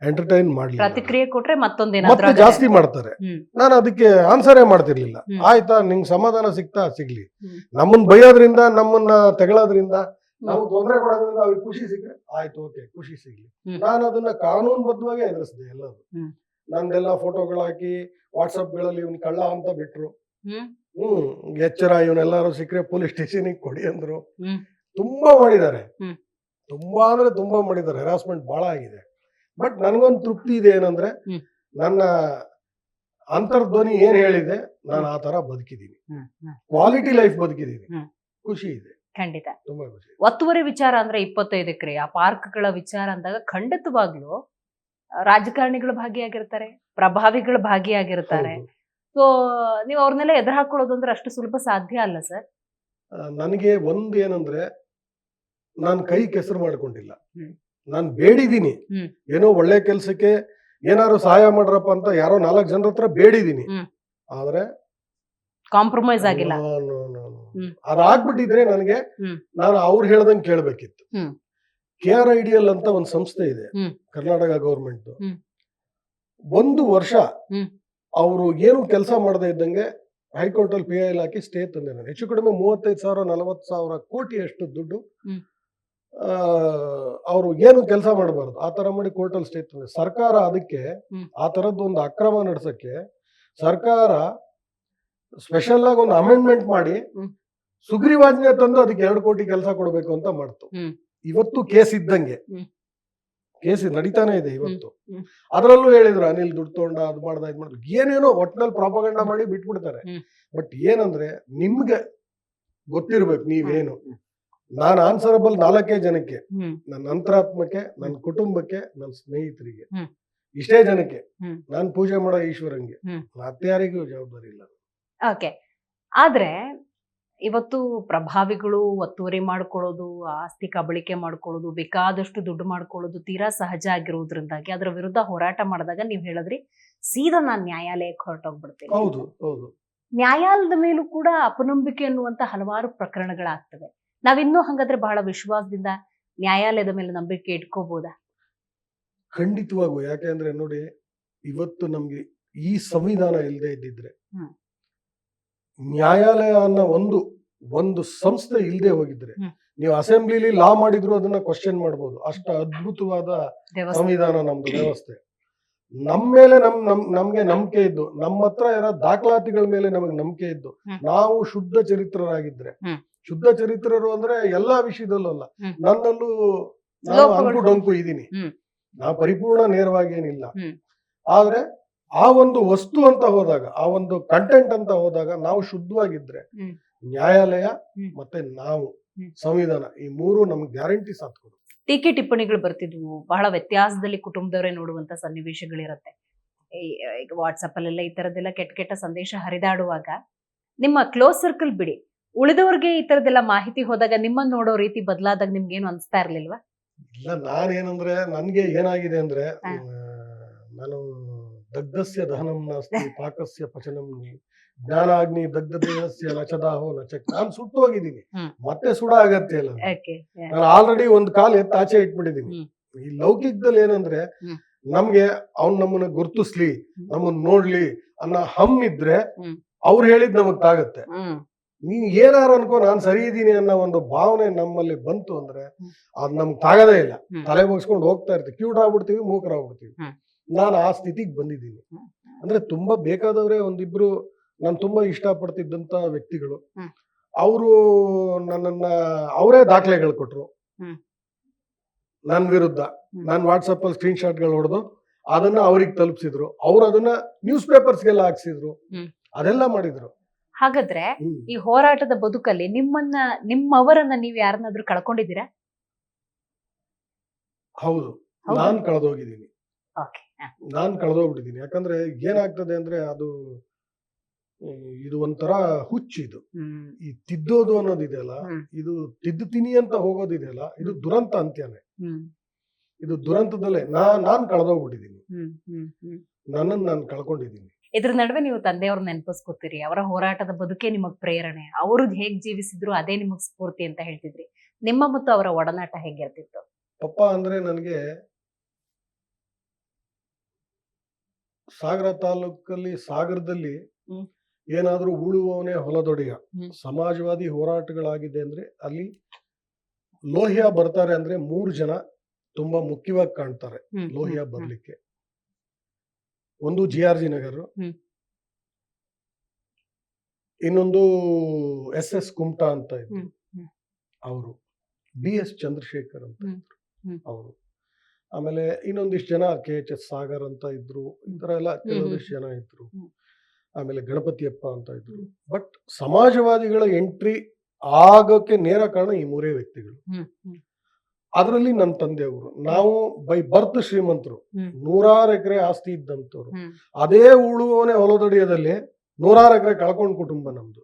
ಎಂಟರ್ಟೈನ್ ಮಾಡ್ಲಿಲ್ಲ. ಪ್ರತಿಕ್ರಿಯೆ ಕೊಟ್ರೆ ಮತ್ತೆ ಮತ್ತೊಂದೇನಾದ್ರೂ ಜಾಸ್ತಿ ಮಾಡ್ತಾರೆ. ಹ್ಮ್. ನಾನು ಅದಕ್ಕೆ ಆನ್ಸರೇ ಮಾಡ್ತಿರ್ಲಿಲ್ಲ. ಹ್ಮ್. ಆಯ್ತಾ, ನಿಂಗ್ ಸಮಾಧಾನ ಸಿಗ್ತಾ ಸಿಗ್ಲಿ. ಹ್ಮ್. ನಮ್ಮನ್ನ ಬೈಯೋದ್ರಿಂದ, ನಮ್ಮನ್ನ ತೆಗಳೋದ್ರಿಂದ, ನಾವು ತೊಂದರೆ ಕೊಡೋದ್ರಿಂದ ಅವ್ರಿಗೆ ಖುಷಿ ಸಿಕ್ಕರೆ ಆಯ್ತು, ಓಕೆ, ಖುಷಿ ಸಿಗ್ಲಿ. ಹ್ಮ್. ನಾನು ಅದನ್ನ ಕಾನೂನುಬದ್ಧವಾಗಿ ಎದುರಿಸಿದೆ ಎಲ್ಲದು. ಹ್ಮ್. ನಂದೆಲ್ಲ ಫೋಟೋಗಳು ಹಾಕಿ ವಾಟ್ಸಪ್ ಗಳಲ್ಲಿ ಇವ್ನ ಕಳ್ಳ ಅಂತ ಬಿಟ್ರು. ಹ್ಮ್. ಎಚ್ಚರ, ಇವನೆಲ್ಲಾರು ಸಿಕ್ಕರೆ ಪೊಲೀಸ್ ಸ್ಟೇಷನ್ಗೆ ಕೊಡಿ ಅಂದ್ರು. ಹ್ಮ್. ತುಂಬಾ ಮಾಡಿದ್ದಾರೆ. ಹ್ಮ್. ತುಂಬಾ ಅಂದ್ರೆ ತುಂಬಾ ಮಾಡಿದ್ದಾರೆ. ಹರಾಸ್ಮೆಂಟ್ ಬಹಳ ಆಗಿದೆ. ಬಟ್ ನನ್ಗೊಂದು ತೃಪ್ತಿ ಇದೆ ಏನಂದ್ರೆ, ಹ್ಮ್. ನನ್ನ ಅಂತರ್ಧ್ವನಿ ಏನ್ ಹೇಳಿದೆ, ನಾನು ಆ ತರ ಬದುಕಿದೀನಿ. ಹ್ಮ್. ಹ್ಮ್. Quality life ಬದುಕಿದೀನಿ. ಹ್ಮ್. ಖುಷಿ ಇದೆ, ಖಂಡಿತ. ತುಂಬಾ ಖುಷಿ ಇದೆ. ಒತ್ತುವರಿ ವಿಚಾರ ಅಂದ್ರೆ 25 ಎಕರೆ ಆ ಪಾರ್ಕ್ಗಳ ವಿಚಾರ ಅಂದಾಗ ಖಂಡಿತವಾಗ್ಲೂ ರಾಜಕಾರಣಿಗಳು ಭಾಗಿಯಾಗಿರ್ತಾರೆ, ಪ್ರಭಾವಿಗಳು ಭಾಗಿಯಾಗಿರ್ತಾರೆ. ಹೌದು. ಸೊ ನೀವು ಅವ್ರನ್ನೆಲ್ಲ ಎದುರು ಹಾಕೊಳ್ಳೋದು ಅಂದ್ರೆ ಅಷ್ಟು ಸುಲಭ ಸಾಧ್ಯ ಅಲ್ಲ ಸರ್. ನನಗೆ ಒಂದ್ ಏನಂದ್ರೆ, ನಾನು ಕೈ ಕೆಸರು ಮಾಡ್ಕೊಂಡಿಲ್ಲ. ಹ್ಮ್. ನಾನು ಬೇಡಿದೀನಿ. ಹ್ಮ್. ಏನೋ ಒಳ್ಳೆ ಕೆಲ್ಸಕ್ಕೆ ಏನಾದ್ರು ಸಹಾಯ ಮಾಡ್ರಪ್ಪ ಅಂತ ಯಾರೋ 4 ಜನರ ಹತ್ರ ಬೇಡಿದೀನಿ. ಹ್ಮ್. ಆದ್ರೆ ಕಾಂಪ್ರಮೈಸ್ ಆಗಿಲ್ಲ. ಹ್ಮ್. ಅದಾಗ್ಬಿಟ್ಟಿದ್ರೆ ನನಗೆ, ಹ್ಮ್. ನಾನು ಅವ್ರು ಹೇಳ್ದಂಗೆ ಕೇಳ್ಬೇಕಿತ್ತು. ಹ್ಮ್. KRIDL ಅಂತ ಒಂದು ಸಂಸ್ಥೆ ಇದೆ, ಹ್ಮ್. ಕರ್ನಾಟಕ ಗೌರ್ಮೆಂಟ್. ಹ್ಮ್. 1 ವರ್ಷ ಹ್ಮ್. ಅವರು ಏನು ಕೆಲಸ ಮಾಡದೇ ಇದ್ದಂಗೆ ಹೈಕೋರ್ಟ್ ಅಲ್ಲಿ PIL ಹಾಕಿ ಸ್ಟೇ ತಂದೆ. ನಾನು ಹೆಚ್ಚು ಕಡಿಮೆ 35,000 40,000 ಕೋಟಿಯಷ್ಟು ದುಡ್ಡು ಹ್ಮ್. ಅವರು ಏನು ಕೆಲಸ ಮಾಡಬಾರ್ದು ಆ ತರ ಮಾಡಿ ಕೋರ್ಟ್ ಅಲ್ಲಿ ಸ್ಟೇ ತಂದೆ. ಸರ್ಕಾರ ಅದಕ್ಕೆ ಹ್ಮ್. ಆ ತರದ್ದು ಒಂದು ಅಕ್ರಮ ನಡೆಸಕ್ಕೆ ಸರ್ಕಾರ ಸ್ಪೆಷಲ್ ಆಗಿ ಒಂದು ಅಮೆಂಡ್ಮೆಂಟ್ ಮಾಡಿ ಹ್ಮ್. ಸುಗ್ರೀವಾಜ್ಞೆ ತಂದು ಅದಕ್ಕೆ 2 ಕೋಟಿ ಕೆಲಸ ಕೊಡಬೇಕು ಅಂತ ಮಾಡ್ತು. ಹ್ಮ್. ಇವತ್ತು ಕೇಸ್ ಇದ್ದಂಗೆ, ಹ್ಮ್. ಕೇಸ್ ನಡೀತಾನೆ ಇದೆ ಇವತ್ತು. ಹ್ಮ್. ಅದರಲ್ಲೂ ಹೇಳಿದ್ರು ಅನಿಲ್ ದುಡ್ಡು ತಗೊಂಡ, ಅದು ಮಾಡ್ದ, ಇದು ಮಾಡ್ದ, ಏನೇನೋ ಒಟ್ನಲ್ಲಿ ಪ್ರಾಪಗಂಡ ಮಾಡಿ ಬಿಟ್ಬಿಡ್ತಾರೆ. ಹ್ಮ್. ಬಟ್ ಏನಂದ್ರೆ, ನಿಮ್ಗೆ ಗೊತ್ತಿರ್ಬೇಕು ನೀವೇನು. ಹ್ಮ್. ನಾನು ಆನ್ಸರಬಲ್ 4 ಜನಕ್ಕೆ, ಹ್ಮ್. ನನ್ನ ಅಂತರಾತ್ಮಕ್ಕೆ, ನನ್ನ ಕುಟುಂಬಕ್ಕೆ, ನನ್ನ ಸ್ನೇಹಿತರಿಗೆ, ಹ್ಮ್. ಇಷ್ಟೇ ಜನಕ್ಕೆ ಹ್ಮ್. ನಾನು ಪೂಜೆ ಮಾಡೋ ಈಶ್ವರಂಗೆ. ಹ್ಮ್. ಮತ್ತೆ ಯಾರಿಗೂ ಜವಾಬ್ದಾರಿ ಇಲ್ಲ. ಓಕೆ. ಆದ್ರೆ ಇವತ್ತು ಪ್ರಭಾವಿಗಳು ಒತ್ತುವರಿ ಮಾಡ್ಕೊಳ್ಳೋದು, ಆಸ್ತಿ ಕಬಳಿಕೆ ಮಾಡ್ಕೊಳ್ಳೋದು, ಬೇಕಾದಷ್ಟು ದುಡ್ಡು ಮಾಡ್ಕೊಳ್ಳೋದು ತೀರಾ ಸಹಜ ಆಗಿರೋದ್ರಿಂದಾಗಿ ಅದರ ವಿರುದ್ಧ ಹೋರಾಟ ಮಾಡಿದಾಗ ನೀವ್ ಹೇಳಿದ್ರಿ ಸೀದಾ ನಾನ್ ನ್ಯಾಯಾಲಯಕ್ಕೆ ಹೊರಟೋಗ್ಬಿಡ್ತೀನಿ. ಹೌದು, ಹೌದು. ನ್ಯಾಯಾಲಯದ ಮೇಲೂ ಕೂಡ ಅಪನಂಬಿಕೆ ಅನ್ನುವಂತ ಹಲವಾರು ಪ್ರಕರಣಗಳಾಗ್ತವೆ. ನಾವಿನ್ನೂ ಹಂಗಾದ್ರೆ ಬಹಳ ವಿಶ್ವಾಸದಿಂದ ನ್ಯಾಯಾಲಯದ ಮೇಲೆ ನಂಬಿಕೆ ಇಟ್ಕೋಬಹುದಾ? ಖಂಡಿತವಾಗೂ. ಯಾಕೆಂದ್ರೆ ನೋಡಿ, ಇವತ್ತು ನಮ್ಗೆ ಈ ಸಂವಿಧಾನ ಇಲ್ಲದೆ ಇದ್ದಿದ್ರೆ, ಹ್ಮ್. ನ್ಯಾಯಾಲಯ ಅನ್ನೋ ಒಂದು ಸಂಸ್ಥೆ ಇಲ್ಲದೆ ಹೋಗಿದ್ರೆ, ಹ್ಮ್. ನೀವು ಅಸೆಂಬ್ಲಿಲಿ ಲಾ ಮಾಡಿದ್ರು ಅದನ್ನ ಕ್ವಶನ್ ಮಾಡ್ಬೋದು. ಅಷ್ಟು ಅದ್ಭುತವಾದ ದೇವಸ್ಥಾನ. ಸಂವಿಧಾನ ನಮ್ದು ವ್ಯವಸ್ಥೆ. ನಮ್ಮ ಮೇಲೆ ನಮ್ಗೆ ನಂಬಿಕೆ ಇದ್ದು, ನಮ್ಮ ಹತ್ರ ಇರೋ ದಾಖಲಾತಿಗಳ ಮೇಲೆ ನಮಗೆ ನಂಬಿಕೆ ಇದ್ದು, ಹ್ಮ್. ನಾವು ಶುದ್ಧ ಚರಿತ್ರರಾಗಿದ್ರೆ, ಹ್ಮ್. ಶುದ್ಧ ಚರಿತ್ರರು ಅಂದ್ರೆ ಎಲ್ಲಾ ವಿಷಯದಲ್ಲೂ ಅಲ್ಲ, ಹ್ಮ್. ನನ್ನಲ್ಲೂ ನಾನು ಲೋಪಗಳು. ಅಂಕು ಡೊಂಕು ಇದ್ದೀನಿ. ಹ್ಮ್. ನಾ ಪರಿಪೂರ್ಣ ನೇರವಾಗಿ ಏನಿಲ್ಲ. ಹ್ಮ್. ಆದ್ರೆ ಆ ಒಂದು ವಸ್ತು ಅಂತ ಹೋದಾಗ, ಆ ಒಂದು ಕಂಟೆಂಟ್ ಅಂತ ಹೋದಾಗ ನಾವು ಶುದ್ಧವಾಗಿದ್ರೆ, ಹ್ಮ್. ನ್ಯಾಯಾಲಯ ಹ್ಮ್. ಮತ್ತೆ ನಾವು, ಹ್ಮ್. ಸಂವಿಧಾನ, ಈ 3 ನಮ್ಗೆ ಗ್ಯಾರಂಟಿ ಸಾಥ್ ಕೊಡು. ಟೀಕೆ ಟಿಪ್ಪಣಿಗಳು ಬರ್ತಿದ್ವು, ಬಹಳ ವ್ಯತ್ಯಾಸದಲ್ಲಿ ಕುಟುಂಬದವರೇ ನೋಡುವಂತ ಸನ್ನಿವೇಶಗಳಿರತ್ತೆ. ಈಗ ವಾಟ್ಸಪ್ ಅಲ್ಲೆಲ್ಲ ಈ ತರದೆಲ್ಲ ಕೆಟ್ಟ ಕೆಟ್ಟ ಸಂದೇಶ ಹರಿದಾಡುವಾಗ ನಿಮ್ಮ ಕ್ಲೋಸ್ ಸರ್ಕಲ್ ಬಿಡಿ, ಉಳಿದವ್ರಿಗೆ ಈ ತರದೆಲ್ಲ ಮಾಹಿತಿ ಹೋದಾಗ ನಿಮ್ಮನ್ನ ನೋಡೋ ರೀತಿ ಬದಲಾದಾಗ ನಿಮ್ಗೇನು ಅನ್ಸ್ತಾ ಇರ್ಲಿಲ್ವಾ? ಇಲ್ಲ, ನಾನೇನಂದ್ರೆ, ನನ್ಗೆ ಏನಾಗಿದೆ ಅಂದ್ರೆ, ಹಾ. ನಾನು ದಗ್ಧಸ್ಯ ದಹನಂ ನಾಸ್ತಿ ಪಾಕಸ್ಯ ಪಚನಂ ಜ್ಞಾನಾಗ್ನಿ ದಗ್ಧದೇಹಸ್ಯ ನಚದಾಹೋ ನಚಕ್. ನಾನು ಸುಟ್ಟೋಗಿದ್ದೀನಿ, ಹ್ಮ್. ಮತ್ತೆ ಸುಡ ಅಗತ್ಯ ಇಲ್ಲ. Okay. Yeah. ನಾನು ಆಲ್ರೆಡಿ ಒಂದು ಕಾಲ್ ಎತ್ತ ಆಚೆ ಇಟ್ಬಿಟ್ಟಿದ್ದೀನಿ. ಹ್ಮ್. ಈ ಲೌಕಿಕದಲ್ಲಿ ಏನಂದ್ರೆ, ಹ್ಮ್. ನಮ್ಗೆ ಅವ್ನ್ ನಮ್ಮನ್ನ ಗುರ್ತಿಸ್ಲಿ, ನಮ್ಮನ್ನ ನೋಡ್ಲಿ ಅನ್ನೋ ಹಮ್ ಇದ್ರೆ, ಹ್ಮ್. ಅವ್ರು ಹೇಳಿದ್ ನಮಗ್ ತಾಗತ್ತೆ. ಹ್ಮ್. ನೀನ್ ಏನಾರು ಅನ್ಕೋ, ನಾನ್ ಸರಿ ಇದ್ದೀನಿ ಅನ್ನೋ ಒಂದು ಭಾವನೆ ನಮ್ಮಲ್ಲಿ ಬಂತು ಅಂದ್ರೆ, ಹ್ಮ್. ಅದ್ ನಮ್ಗ್ ತಾಗದೇ ಇಲ್ಲ. ಹ್ಮ್. ತಲೆ ಮುಗಿಸ್ಕೊಂಡು ಹೋಗ್ತಾ ಇರ್ತೀವಿ, ಕ್ಯೂಟ್ರಾಗ್ಬಿಡ್ತೀವಿ, ಮೂಕರಾಗ್ಬಿಡ್ತೀವಿ. ಹ್ಮ್. ನಾನು ಆ ಸ್ಥಿತಿಗೆ ಬಂದಿದ್ದೀನಿ. ಹ್ಮ್. ಅಂದ್ರೆ ತುಂಬಾ ಬೇಕಾದವ್ರೆ ಒಂದಿಬ್ರು ನಾನು ತುಂಬಾ ಇಷ್ಟಪಡ್ತಿದ್ದಂತ ವ್ಯಕ್ತಿಗಳು, ಹ್ಮ್. ಅವರು ನನ್ನನ್ನ ಅವರೇ ದಾಖಲೆಗಳು ಕೊಟ್ರು ಹ್ಮ್. ನನ್ ವಿರುದ್ಧ. ಹ್ಮ್. ನಾನು ವಾಟ್ಸಪ್ ಅಲ್ಲಿ ಸ್ಕ್ರೀನ್ ಶಾಟ್ಗಳು ಹೊಡೆದು ಅದನ್ನ ಅವ್ರಿಗೆ ತಲುಪಿಸಿದ್ರು. ಅವ್ರು ಅದನ್ನ ನ್ಯೂಸ್ ಪೇಪರ್ಸ್ಗೆಲ್ಲ ಹಾಕ್ಸಿದ್ರು. ಹ್ಮ್. ಅದೆಲ್ಲ ಮಾಡಿದ್ರು. ಹಾಗಾದ್ರೆ ಹ್ಮ್. ಈ ಹೋರಾಟದ ಬದುಕಲ್ಲಿ ನಿಮ್ಮವರನ್ನ ನೀವ್ ಯಾರನ್ನಾದ್ರೂ ಕಳ್ಕೊಂಡಿದ್ದೀರಾ? ಹೌದು, ಹೌದಾ? ನಾನ್ ಕಳೆದೋಗಿದ್ದೀನಿ. Okay. ನಾನ್ ಕಳೆದೋಗ್ಬಿಟ್ಟಿದ್ದೀನಿ. ಯಾಕಂದ್ರೆ ಏನಾಗ್ತದೆ ಅಂದ್ರೆ, ಅದು ಇದು ಒಂಥರ ಹುಚ್ಚಿದು. ಹ್ಮ್. ಈ ತಿದ್ದೋದು ಅನ್ನೋದಿದೆಯಲ್ಲ, ಹ್ಮ್. ಇದು ತಿದ್ದುತ್ತೀನಿ ಅಂತ ಹೋಗೋದಿದೆಯಲ್ಲ, ಇದು ದುರಂತ ಅಂತ್ಯನೇ. ಹ್ಮ್. ಇದು ದುರಂತದಲ್ಲೇ ನಾನ್ ಕಳೆದೋಗ್ಬಿಟ್ಟಿದ್ದೀನಿ. ಹ್ಮ್. ಹ್ಮ್. ಹ್ಮ್. ನನ್ನನ್ನು ನಾನು ಕಳ್ಕೊಂಡಿದ್ದೀನಿ. ಇದ್ರ ನಡುವೆ ನೀವು ತಂದೆಯವ್ರ ನೆನಪಿಸ್ಕೊತೀರಿ, ಅವರ ಹೋರಾಟದ ಬದುಕೆ ನಿಮಗ್ ಪ್ರೇರಣೆ, ಅವರು ಹೇಗ್ ಜೀವಿಸಿದ್ರು ಅದೇ ನಿಮಗ್ ಸ್ಫೂರ್ತಿ ಅಂತ ಹೇಳ್ತಿದ್ರಿ. ನಿಮ್ಮ ಮತ್ತು ಅವರ ಒಡನಾಟ ಹೇಗಿರ್ತಿತ್ತು? ಪಪ್ಪ ಅಂದ್ರೆ ನನಗೆ ಸಾಗರ ತಾಲೂಕಲ್ಲಿ ಸಾಗರದಲ್ಲಿ ಹ್ಮ್. ಏನಾದ್ರೂ ಉಳುವವನೇ ಹೊಲದೊಡೆಯ. ಹ್ಮ್. ಸಮಾಜವಾದಿ ಹೋರಾಟಗಳಾಗಿದೆ ಅಂದ್ರೆ ಅಲ್ಲಿ ಲೋಹಿಯಾ ಬರ್ತಾರೆ ಅಂದ್ರೆ 3 ಜನ ತುಂಬಾ ಮುಖ್ಯವಾಗಿ ಕಾಣ್ತಾರೆ ಲೋಹಿಯಾ ಬರ್ಲಿಕ್ಕೆ. ಒಂದು GRG ನಗರ್, ಹ್ಮ್. ಇನ್ನೊಂದು SS ಕುಮಟಾ ಅಂತ ಇದ್ರು ಹ್ಮ್. ಹ್ಮ್. ಅವರು, BS ಚಂದ್ರಶೇಖರ್ ಅಂತ ಹ್ಮ್. ಇದ್ರು ಹ್ಮ್. ಅವರು, ಆಮೇಲೆ ಇನ್ನೊಂದಿಷ್ಟು ಜನ KHS ಸಾಗರ್ ಅಂತ ಇದ್ರು, ಈ ತರ ಎಲ್ಲ ಕೆಲವೊಂದಿಷ್ಟು ಜನ ಇದ್ರು. ಆಮೇಲೆ ಗಣಪತಿಯಪ್ಪ ಅಂತ ಇದ್ರು. ಬಟ್ ಸಮಾಜವಾದಿಗಳ ಎಂಟ್ರಿ ಆಗೋಕೆ ನೇರ ಕಾರಣ ಈ 3 ವ್ಯಕ್ತಿಗಳು. ಅದರಲ್ಲಿ ನನ್ನ ತಂದೆಯವರು. ನಾವು ಬೈ ಬರ್ತ್ ಶ್ರೀಮಂತರು, 100 ಎಕರೆ ಆಸ್ತಿ ಇದ್ದಂತವ್ರು. ಅದೇ ಉಳುವವನೇ ಹೊಲದಡಿಯದಲ್ಲಿ 100 ಎಕರೆ ಕಳ್ಕೊಂಡ್ ಕುಟುಂಬ ನಮ್ದು.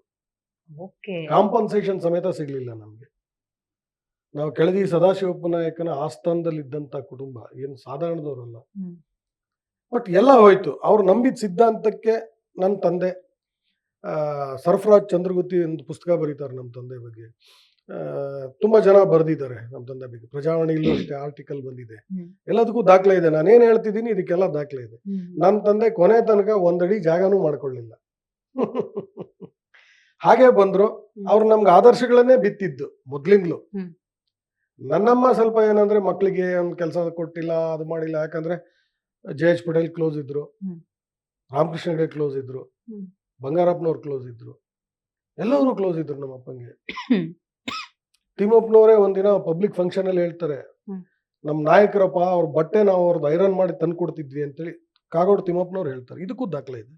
ಕಾಂಪನ್ಸೇಷನ್ ಸಮೇತ ಸಿಗ್ಲಿಲ್ಲ ನಮ್ಗೆ. ನಾವು ಕೆಳದಿ ಸದಾಶಿವಪ್ಪ ನಾಯಕನ ಆಸ್ಥಾನದಲ್ಲಿ ಇದ್ದಂತ ಕುಟುಂಬ, ಏನು ಸಾಧಾರಣದವರಲ್ಲ. ಬಟ್ ಎಲ್ಲ ಹೋಯ್ತು. ಅವ್ರು ನಂಬಿದ ಸಿದ್ಧಾಂತಕ್ಕೆ ನನ್ನ ತಂದೆ ಸರ್ಫರಾಜ್ ಚಂದ್ರಗುತ್ತಿ ಒಂದು ಪುಸ್ತಕ ಬರೀತಾರೆ ನಮ್ಮ ತಂದೆ ಬಗ್ಗೆ. ತುಂಬಾ ಜನ ಬರೆದಿದ್ದಾರೆ ನಮ್ಮ ತಂದೆ ಬಗ್ಗೆ. ಪ್ರಜಾವಾಣಿಯಲ್ಲೂ ಅಷ್ಟೇ ಆರ್ಟಿಕಲ್ ಬಂದಿದೆ. ಎಲ್ಲದಕ್ಕೂ ದಾಖಲೆ ಇದೆ. ನಾನೇನ್ ಹೇಳ್ತಿದ್ದೀನಿ ಇದಕ್ಕೆಲ್ಲ ದಾಖಲೆ ಇದೆ. ನನ್ನ ತಂದೆ ಕೊನೆ ತನಕ ಒಂದಡಿ ಜಾಗನೂ ಮಾಡ್ಕೊಳ್ಳಿಲ್ಲ. ಹಾಗೆ ಬಂದ್ರು. ಅವ್ರು ನಮ್ಗೆ ಆದರ್ಶಗಳನ್ನೇ ಬಿತ್ತಿದ್ದು ಮೊದ್ಲಿಂದಲೂ. ನನ್ನಮ್ಮ ಸ್ವಲ್ಪ ಏನಂದ್ರೆ ಮಕ್ಳಿಗೆ ಒಂದು ಕೆಲಸ ಕೊಟ್ಟಿಲ್ಲ, ಅದು ಮಾಡಿಲ್ಲ. ಯಾಕಂದ್ರೆ JH ಪಟೇಲ್ ಕ್ಲೋಸ್ ಇದ್ರು, ರಾಮಕೃಷ್ಣ ಹೆಗಡೆ ಕ್ಲೋಸ್ ಇದ್ರು, ಬಂಗಾರಪ್ಪನವ್ರು ಕ್ಲೋಸ್ ಇದ್ರು, ಎಲ್ಲರೂ ಕ್ಲೋಸ್ ಇದ್ರು ನಮ್ಮ ಅಪ್ಪಂಗೆ. ತಿಮ್ಮಪ್ಪನವರೇ ಒಂದಿನ ಪಬ್ಲಿಕ್ ಫಂಕ್ಷನ್ ಅಲ್ಲಿ ಹೇಳ್ತಾರೆ, ನಮ್ ನಾಯಕರಪ್ಪ ಅವ್ರ ಬಟ್ಟೆ ನಾವು ಅವ್ರದ್ದು ಐರನ್ ಮಾಡಿ ತಂದು ಕೊಡ್ತಿದ್ವಿ ಅಂತೇಳಿ ಕಾಗೋಡು ತಿಮ್ಮಪ್ಪನವ್ರು ಹೇಳ್ತಾರೆ. ಇದಕ್ಕೂ ದಾಖಲೆ ಇದೆ.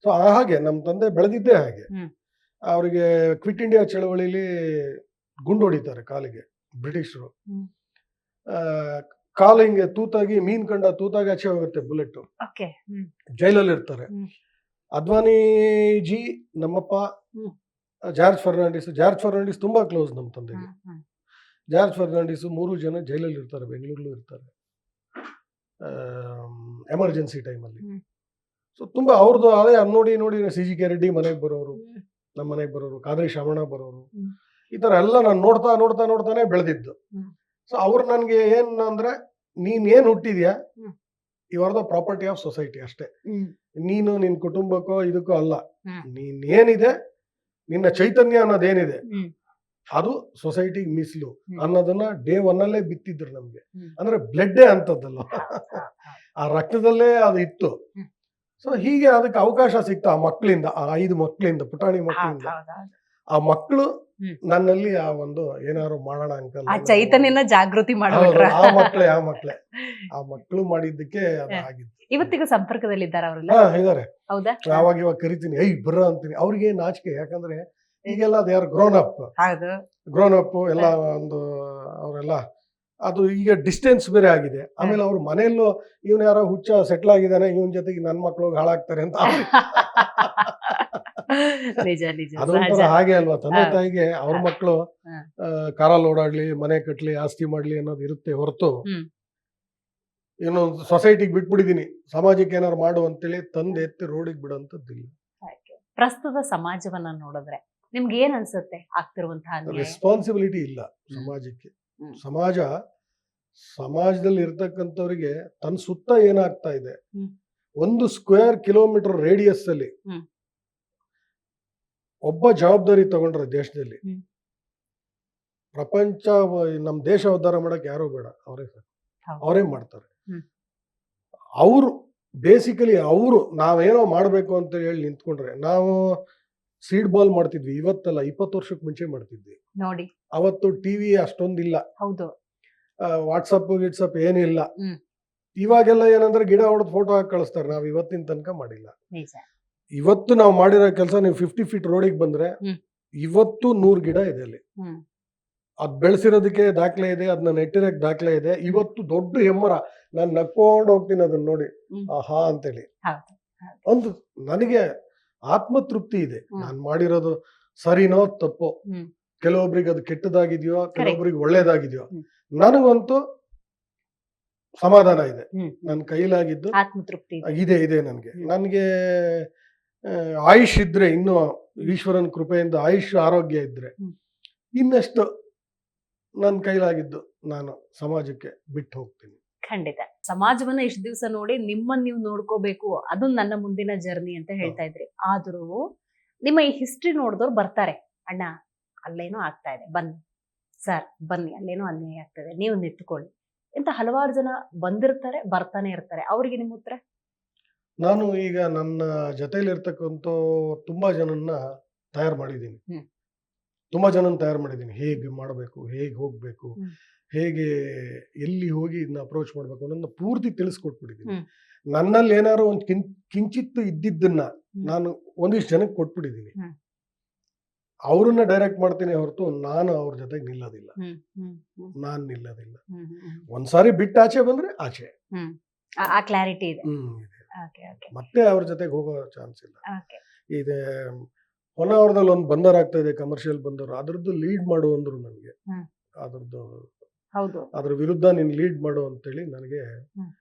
ಸೊ ಹಾಗೆ ನಮ್ಮ ತಂದೆ ಬೆಳೆದಿದ್ದೇ ಹಾಗೆ. ಅವರಿಗೆ ಕ್ವಿಟ್ ಇಂಡಿಯಾ ಚಳವಳಿಲಿ ಗುಂಡು ಹೊಡಿತಾರೆ ಕಾಲಿಗೆ ಬ್ರಿಟಿಷರು. ಕಾಲು ಹಿಂಗೆ ತೂತಾಗಿ, ಮೀನ್ ಕಂಡ ತೂತಾಗಿ ಆಚೆ ಹೋಗುತ್ತೆ ಬುಲೆಟ್. ಜೈಲಲ್ಲಿ ಇರ್ತಾರೆ. ಅದ್ವಾನಿ ಜಿ, ನಮ್ಮಪ್ಪ, ಜಾರ್ಜ್ ಫರ್ನಾಂಡಿಸ್ ತುಂಬಾ ಕ್ಲೋಸ್ ನಮ್ಮ ತಂದೆಗೆ. ಜಾರ್ಜ್ ಫರ್ನಾಂಡಿಸ್ 3 ಜನ ಜೈಲಲ್ಲಿ ಇರ್ತಾರೆ, ಬೆಂಗಳೂರಲ್ಲೂ ಇರ್ತಾರೆ ಎಮರ್ಜೆನ್ಸಿ ಟೈಮಲ್ಲಿ. ಸೊ ತುಂಬಾ ಅವ್ರದ್ದು ಅದೇ ನೋಡಿ CGK ರೆಡ್ಡಿ ಮನೆಗೆ ಬರೋರು, ನಮ್ಮ ಮನೆಗೆ ಬರೋರು, ಕಾದ್ರಿ ಶಾಮಣ್ಣ ಬರೋರು, ಈ ತರ ಎಲ್ಲ ನಾನು ನೋಡ್ತಾನೆ ಬೆಳೆದಿದ್ದು. ಸೊ ಅವ್ರು ನನ್ಗೆ ಏನ್ ಅಂದ್ರೆ, ನೀನ್ ಏನ್ ಹುಟ್ಟಿದ್ಯಾ, ಇವ್ರದ ಪ್ರಾಪರ್ಟಿ ಆಫ್ ಸೊಸೈಟಿ ಅಷ್ಟೇ. ನೀನು ನಿನ್ ಕುಟುಂಬಕ್ಕೋ ಇದಕ್ಕೋ ಅಲ್ಲ. ನೀನ್ ಏನಿದೆ, ನಿನ್ನ ಚೈತನ್ಯ ಅನ್ನೋದೇನಿದೆ ಅದು ಸೊಸೈಟಿಗೆ ಮೀಸಲು ಅನ್ನೋದನ್ನ ಡೇ 1 ಅಲ್ಲೇ ಬಿತ್ತಿದ್ರು ನಮ್ಗೆ. ಅಂದ್ರೆ ಬ್ಲಡ್ಡೇ ಅಂತದ್ದಲ್ಲ, ಆ ರಕ್ತದಲ್ಲೇ ಅದು ಇತ್ತು. ಸೊ ಹೀಗೆ ಅದಕ್ಕೆ ಅವಕಾಶ ಸಿಕ್ತ ಆ ಮಕ್ಕಳಿಂದ, ಆ 5 ಮಕ್ಕಳಿಂದ, ಪುಟಾಣಿ ಮಕ್ಕಳಿಂದ. ಆ ಮಕ್ಕಳು ನನ್ನಲ್ಲಿ ಆ ಒಂದು ಏನಾದ್ರು ಮಾಡೋಣ ಅಂಕಲ್ ಚೈತನ್ಯನ ಜಾಗೃತಿ ಮಾಡಿದ್ರು. ಆ ಮಕ್ಕಳು ಮಾಡಿದ್ದಕ್ಕೆ ಅದು ಆಗಿತ್ತು. ಇವತ್ತಿಗೂ ಸಂಪರ್ಕದಲ್ಲಿದ್ದಾರೆ ಅವರೆಲ್ಲ? ಇದಾರೆ. ಹೌದಾ? ಇವಾಗ ಕರಿತೀನಿ, ಬರ ಅಂತೀನಿ. ಅವ್ರಿಗೆ ನಾಚಿಕೆ, ಯಾಕಂದ್ರೆ ಈಗೆಲ್ಲ ದೇ ಆರ್ ಗ್ರೋನ್ ಅಪ್ ಎಲ್ಲ ಒಂದು ಅವರೆಲ್ಲ. ಅದು ಈಗ ಡಿಸ್ಟೆನ್ಸ್ ಬೇರೆ ಆಗಿದೆ. ಆಮೇಲೆ ಅವ್ರ ಮನೆಯಲ್ಲೂ ಇವನ್ ಯಾರೋ ಹುಚ್ಚ ಸೆಟ್ಲ್ ಆಗಿದ್ದಾನೆ, ಇವನ್ ಜೊತೆಗೆ ನನ್ ಮಕ್ಳು ಹಾಳಾಗ್ತಾರೆ ಅಂತ. ಅದೊಂಥರ ಹಾಗೆ ಅಲ್ವಾ, ತಂದೆ ತಾಯಿಗೆ ಅವ್ರ ಮಕ್ಳು ಕಾರಲ್ಲಿ ಓಡಾಡ್ಲಿ, ಮನೆ ಕಟ್ಲಿ, ಆಸ್ತಿ ಮಾಡ್ಲಿ ಅನ್ನೋದು ಇರುತ್ತೆ ಹೊರತು ಇನ್ನೊಂದು ಸೊಸೈಟಿಗೆ ಬಿಟ್ಬಿಟ್ಟಿದೀನಿ, ಸಮಾಜಕ್ಕೆ ಏನಾರು ಮಾಡು ಅಂತೇಳಿ ತಂದೆ ಎತ್ತಿ ರೋಡಿಗೆ ಬಿಡೋಂಥದ್ದಿಲ್ಲ. ಪ್ರಸ್ತುತ ಸಮಾಜವನ್ನ ನೋಡಿದ್ರೆ ನಿಮ್ಗೆ ಏನ್ ಅನ್ಸುತ್ತೆ ಆಗ್ತಿರುವಂತಹ ರೆಸ್ಪಾನ್ಸಿಬಿಲಿಟಿ ಇಲ್ಲ ಸಮಾಜಕ್ಕೆ. ಸಮಾಜದಲ್ಲಿ ಇರ್ತಕ್ಕಂಥವ್ರಿಗೆ ತನ್ನ ಸುತ್ತ ಏನಾಗ್ತಾ ಇದೆ, 1 ಸ್ಕ್ವೇರ್ ಕಿಲೋಮೀಟರ್ ರೇಡಿಯಸ್ ಅಲ್ಲಿ ಒಬ್ಬ ಜವಾಬ್ದಾರಿ ತಗೊಂಡ್ರೆ ದೇಶದಲ್ಲಿ ಪ್ರಪಂಚ, ನಮ್ ದೇಶ ಉದ್ಧಾರ ಮಾಡಕ್ ಯಾರು ಬೇಡ, ಅವರೇ ಮಾಡ್ತಾರೆ. ಅವರು ಬೇಸಿಕಲಿ ನಾವೇನೋ ಮಾಡ್ಬೇಕು ಅಂತ ಹೇಳಿ ನಿಂತ್ಕೊಂಡ್ರೆ, ನಾವು ಸೀಡ್ ಬಾಲ್ ಮಾಡ್ತಿದ್ವಿ, ಇವತ್ತಲ್ಲ 20 ವರ್ಷಕ್ಕೆ ಮುಂಚೆ ಮಾಡ್ತಿದ್ವಿ ನೋಡಿ. ಅವತ್ತು ಟಿವಿ ಅಷ್ಟೊಂದಿಲ್ಲ, ವಾಟ್ಸಪ್ ಗಿಟ್ಸಪ್ ಏನಿಲ್ಲ. ಇವಾಗೆಲ್ಲ ಏನಂದ್ರೆ ಗಿಡ ಹೊಡೆದು ಫೋಟೋ ಹಾಕಿ ಕಳಿಸ್ತಾರೆ. ನಾವ್ ಇವತ್ತಿನ ತನಕ ಮಾಡಿಲ್ಲ. ಇವತ್ತು ನಾವು ಮಾಡಿರೋ ಕೆಲಸ, ನೀವು 50 ಫೀಟ್ ರೋಡಿಗೆ ಬಂದ್ರೆ ಇವತ್ತು 100 ಗಿಡ ಇದೆ ಅಲ್ಲಿ. ಅದ್ ಬೆಳೆಸಿರೋದಕ್ಕೆ ದಾಖಲೆ ಇದೆ, ಅದನ್ನ ನೆಟ್ಟಿರಕ್ ದಾಖಲೆ ಇದೆ. ಇವತ್ತು ದೊಡ್ಡ ಹೆಮ್ಮರ, ನಾನ್ ನಕ್ಕೊಂಡು ಹೋಗ್ತೀನಿ ಅದನ್ನ ನೋಡಿ, ಆಹಾ ಅಂತೇಳಿ. ಒಂದು ನನಗೆ ಆತ್ಮತೃಪ್ತಿ ಇದೆ. ನಾನ್ ಮಾಡಿರೋದು ಸರಿನೋ ತಪ್ಪೋ, ಕೆಲವೊಬ್ರಿಗೆ ಅದು ಕೆಟ್ಟದಾಗಿದೆಯೋ, ಕೆಲವೊಬ್ರಿಗೆ ಒಳ್ಳೇದಾಗಿದೆಯೋ. ನನಗಂತೂ ಸಮಾಧಾನ ಇದೆ. ಹ್ಮ್. ನನ್ನ ಕೈಲಾಗಿದ್ದು ಆತ್ಮತೃಪ್ತಿ ಇದೆ. ಇದೆ ನನಗೆ. ಹ್ಮ್. ನನಗೆ ಆಯುಷ್ ಇದ್ರೆ, ಇನ್ನು ಈಶ್ವರನ ಕೃಪೆಯಿಂದ ಆಯುಷ್ ಆರೋಗ್ಯ ಇದ್ರೆ ಹ್ಮ್. ಇನ್ನಷ್ಟು ನನ್ನ ಕೈಲಾಗಿದ್ದು ನಾನು ಸಮಾಜಕ್ಕೆ ಬಿಟ್ಟು ಹೋಗ್ತೀನಿ. ಖಂಡಿತ. ಸಮಾಜವನ್ನ ಇಷ್ಟು ದಿವಸ ನೋಡಿ ನಿಮ್ಮನ್ನ ನೀವು ನೋಡ್ಕೋಬೇಕು, ಅದು ನನ್ನ ಮುಂದಿನ ಜರ್ನಿ ಅಂತ ಹೇಳ್ತಾ ಇದ್ರಿ. ಆದ್ರೂ ನಿಮ್ಮ ಈ ಹಿಸ್ಟ್ರಿ ನೋಡಿದವ್ರು ಬರ್ತಾರೆ, ಅಣ್ಣ ಅಲ್ಲೇನೋ ಆಗ್ತಾ ಇದೆ, ಬನ್ನಿ ಸರ್ ಬನ್ನಿ, ಅಲ್ಲೇನೋ ಅನ್ಯಾಯ ಆಗ್ತದೆ, ನೀವು ನಿಂತ್ಕೊಳ್ಳಿ ಅಂತ ಹಲವಾರು ಜನ ಬಂದಿರ್ತಾರೆ, ಬರ್ತಾನೆ ಇರ್ತಾರೆ. ಅವ್ರಿಗೆ ನಿಮ್ಮ ಉತ್ತರ? ನಾನು ಈಗ ನನ್ನ ಜೊತೆಲಿರ್ತಕ್ಕಂಥ ತುಂಬಾ ಜನನ್ನ ತಯಾರು ಮಾಡಿದ್ದೀನಿ. ಹ್ಮ್. ತುಂಬಾ ಜನನ ತಯಾರು ಮಾಡಿದ್ದೀನಿ. ಹೇಗೆ ಮಾಡಬೇಕು, ಹೇಗೆ ಹೋಗ್ಬೇಕು, ಹ್ಮ್. ಹೇಗೆ ಎಲ್ಲಿ ಹೋಗಿ ಇದನ್ನ ಅಪ್ರೋಚ್ ಮಾಡ್ಬೇಕು ಅನ್ನೋದನ್ನ ಪೂರ್ತಿ ತಿಳಿಸ್ಕೊಟ್ಬಿಟ್ಟಿದ್ದೀನಿ. ಹ್ಮ್. ನನ್ನಲ್ಲಿ ಏನಾದ್ರು ಒಂದು ಕಿಂಚಿತ್ತು ಇದ್ದಿದ್ದನ್ನ ಹ್ಮ್. ನಾನು ಒಂದಿಷ್ಟು ಜನಕ್ಕೆ ಕೊಟ್ಬಿಟ್ಟಿದ್ದೀನಿ. ಹ್ಮ್. ಅವ್ರನ್ನ ಡೈರೆಕ್ಟ್ ಮಾಡ್ತೀನಿ ಹೊರತು ನಾನು ಅವ್ರ ಜೊತೆಗೆ ನಿಲ್ಲೋದಿಲ್ಲ. ಹ್ಮ್. ಹ್ಮ್. ಹ್ಮ್. ನಾನ್ ನಿಲ್ಲೋದಿಲ್ಲ. ಹ್ಮ್. ಹ್ಮ್. ಒಂದ್ಸಾರಿ ಬಿಟ್ಟು ಆಚೆ ಬಂದ್ರೆ ಆಚೆ. ಹ್ಮ್. ಆ ಕ್ಲಾರಿಟಿ ಇದೆ. ಇದೆ. ಓಕೆ ಓಕೆ ಮತ್ತೆ ಅವ್ರ ಜೊತೆಗೆ ಹೋಗೋ ಚಾನ್ಸ್ ಇಲ್ಲ. ಓಕೆ. ಇದೆ ಹೊನ್ನಾವರದಲ್ಲಿ ಒಂದು ಬಂದರ್ ಆಗ್ತಾ ಇದೆ, ಕಮರ್ಷಿಯಲ್ ಬಂದರು. ಅದ್ರದ್ದು ಲೀಡ್ ಮಾಡು ಅಂದ್ರು ನನಗೆ. ಹ್ಮ್. ಅದ್ರದ್ದು ಹೌದು. ಅದ್ರ ವಿರುದ್ಧ ನೀನ್ ಲೀಡ್ ಮಾಡು ಅಂತೇಳಿ ನನಗೆ ಹ್ಮ್.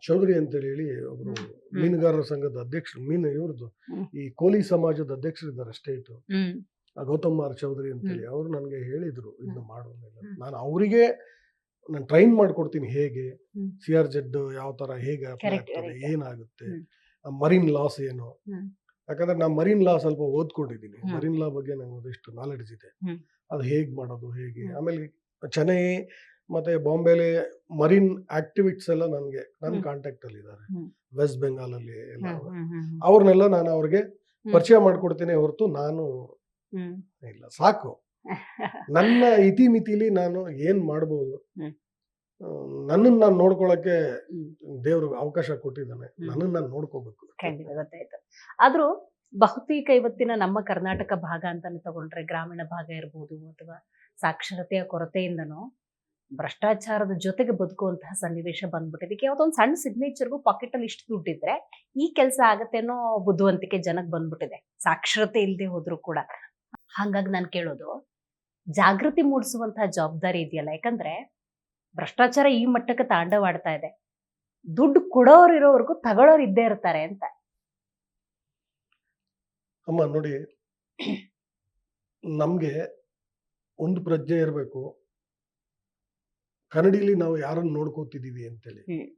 ಚೌಧರಿ ಅಂತೇಳಿ ಹೇಳಿ ಒಬ್ರು ಮೀನುಗಾರರ ಸಂಘದ ಅಧ್ಯಕ್ಷರು, ಇವ್ರದ್ದು ಹ್ಮ್. ಈ ಕೋಲಿ ಸಮಾಜದ ಅಧ್ಯಕ್ಷರಿದ್ದಾರೆ ಸ್ಟೇಟ್, ಹ್ಮ್. ಗೌತಮ್ ಆರ್ ಚೌಧರಿ ಅಂತೇಳಿ. ಅವ್ರು ನನಗೆ ಹೇಳಿದ್ರು ಇದನ್ನ ಮಾಡುವಂಗಿಲ್ಲ. ನಾನು ಅವರಿಗೆ ನಾನು ಟ್ರೈನ್ ಮಾಡ್ಕೊಡ್ತೀನಿ, ಹೇಗೆ ಹ್ಮ್. CRZ ಯಾವ ತರ ಹೇಗೆ apply Correct, ಆಗ್ತದೆ, correct. ಏನಾಗುತ್ತೆ, ಹ್ಮ್. ಮರೀನ್ ಲಾಸ್ ಏನು. ಹ್ಮ್. ಯಾಕಂದ್ರೆ ನಾನು ಮರೀನ್ ಲಾ ಸ್ವಲ್ಪ ಓದ್ಕೊಂಡಿದ್ದೀನಿ. ಹ್ಮ್. ಮರೀನ್ ಲಾ ಬಗ್ಗೆ ನಂಗೆ ಒಂದಿಷ್ಟು ನಾಲೆಡ್ಜ್ ಇದೆ. ಹ್ಮ್. ಅದು ಹೇಗ್ ಮಾಡೋದು ಹೇಗೆ. ಹ್ಮ್. ಆಮೇಲೆ ಚೆನ್ನೈ ಮತ್ತೆ ಬಾಂಬೆಲಿ ಮರೀನ್ ಆಕ್ಟಿವಿಟ್ಸ್ ಎಲ್ಲ ನನ್ನ ಹ್ಮ್. ಕಾಂಟ್ಯಾಕ್ಟ್ ಅಲ್ಲಿ ಇದ್ದಾರೆ. ಹ್ಮ್. ವೆಸ್ಟ್ ಬೆಂಗಾಲ್ ಅಲ್ಲಿ ಎಲ್ಲ ಹ್ಮ್. ಹ್ಮ್. ಹ್ಮ್. ಅವ್ರನ್ನೆಲ್ಲ ನಾನು ಅವ್ರಿಗೆ ಹ್ಮ್. ಪರಿಚಯ ಮಾಡ್ಕೊಡ್ತೀನಿ ಹೊರತು ನಾನು ಹ್ಮ್. ಇಲ್ಲ. ಸಾಕು, ನನ್ನ ಇತಿಮಿತಿಲಿ ನಾನು ಏನ್ ಮಾಡ್ಬೋದು. ಹ್ಮ್. ನನ್ನನ್ನು ನಾನು ನೋಡ್ಕೊಳಕ್ಕೆ ಹ್ಮ್. ದೇವ್ರು ಅವಕಾಶ ಕೊಟ್ಟಿದ್ದಾನೆ. ಹ್ಮ್. ನನ್ನನ್ನು ನಾನು ನೋಡ್ಕೋಬೇಕು. ಖಂಡಿತ ಗೊತ್ತಾಯ್ತು. ಆದ್ರೂ ಬಹುತೇಕ ಇವತ್ತಿನ ನಮ್ಮ ಕರ್ನಾಟಕ ಭಾಗ ಅಂತಾನೆ ತಗೊಂಡ್ರೆ, ಗ್ರಾಮೀಣ ಭಾಗ ಇರ್ಬೋದು ಅಥವಾ ಸಾಕ್ಷರತೆಯ ಕೊರತೆಯಿಂದನೋ ಭ್ರಷ್ಟಾಚಾರದ ಜೊತೆಗೆ ಬದುಕುವಂತಹ ಸನ್ನಿವೇಶ ಬಂದ್ಬಿಟ್ಟಿದೆ. ಯಾವ್ದೊಂದು ಸಣ್ಣ ಸಿಗ್ನೇಚರ್ಗೂ ಪಾಕೆಟ್ ಅಲ್ಲಿ ಇಷ್ಟು ದುಡ್ಡಿದ್ರೆ ಈ ಕೆಲಸ ಆಗತ್ತೆ ಅನ್ನೋ ಬುದ್ಧಿವಂತಿಕೆ ಜನಕ್ಕೆ ಬಂದ್ಬಿಟ್ಟಿದೆ, ಸಾಕ್ಷರತೆ ಇಲ್ಲದೆ ಹೋದ್ರು ಕೂಡ. ಹಾಗಾಗಿ ನಾನು ಕೇಳೋದು, ಜಾಗೃತಿ ಮೂಡಿಸುವಂತಹ ಜವಾಬ್ದಾರಿ ಇದೆಯಲ್ಲ. ಯಾಕಂದ್ರೆ ಭ್ರಷ್ಟಾಚಾರ ಈ ಮಟ್ಟಕ್ಕೆ ತಾಂಡವಾಡ್ತಾ ಇದೆ, ದುಡ್ಡು ಕೊಡೋರು ಇರೋವರೆಗೂ ತಗೊಳ್ಳೋರು ಇದ್ದೇ ಇರ್ತಾರೆ ಅಂತ. ಅಮ್ಮ ನೋಡಿ, ನಮ್ಗೆ ಒಂದು ಪ್ರಜ್ಞೆ ಇರಬೇಕು, ಕನ್ನಡಿಲಿ ನಾವು ಯಾರನ್ನು ನೋಡ್ಕೋತಿದೀವಿ ಅಂತೇಳಿ. ಹ್ಮ್.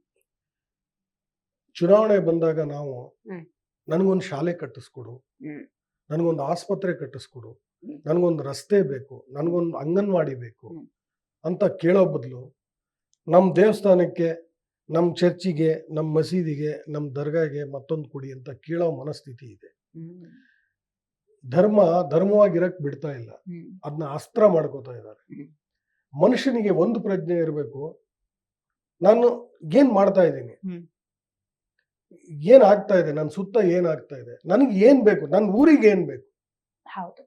ಚುನಾವಣೆ ಬಂದಾಗ ನಾವು ಹ್ಮ್. ನನಗೊಂದು ಶಾಲೆ ಕಟ್ಟಿಸ್ಕೊಡು, ಹ್ಮ್. ನನಗೊಂದು ಆಸ್ಪತ್ರೆ ಕಟ್ಟಿಸ್ಕೊಡು, ಹ್ಮ್. ನನಗೊಂದು ರಸ್ತೆ ಬೇಕು, ನನಗೊಂದು ಅಂಗನವಾಡಿ ಬೇಕು ಹ್ಮ್. ಅಂತ ಕೇಳೋ ಬದಲು ನಮ್ಮ ದೇವಸ್ಥಾನಕ್ಕೆ, ನಮ್ಮ ಚರ್ಚಿಗೆ, ನಮ್ಮ ಮಸೀದಿಗೆ, ನಮ್ಮ ದರ್ಗಾಗೆ ಮತ್ತೊಂದು ಕೊಡಿ ಅಂತ ಕೇಳೋ ಮನಸ್ಥಿತಿ ಇದೆ. ಹ್ಮ್. ಧರ್ಮವಾಗಿರಕ್ ಬಿಡ್ತಾ ಇಲ್ಲ, ಹ್ಮ್. ಅದನ್ನ ಅಸ್ತ್ರ ಮಾಡ್ಕೋತಾ ಇದ್ದಾರೆ. ಹ್ಮ್. ಮನುಷ್ಯನಿಗೆ ಒಂದು ಪ್ರಜ್ಞೆ ಇರಬೇಕು, ನಾನು ಏನ್ ಮಾಡ್ತಾ ಇದ್ದೀನಿ, ಹ್ಮ್. ಏನ್ ಆಗ್ತಾ ಇದೆ, ನನ್ನ ಸುತ್ತ ಏನ್ ಆಗ್ತಾ ಇದೆ, ನನಗೆ ಏನ್ ಬೇಕು, ನನ್ನ ಊರಿಗೆ ಏನ್ ಬೇಕು. ಹೌದು.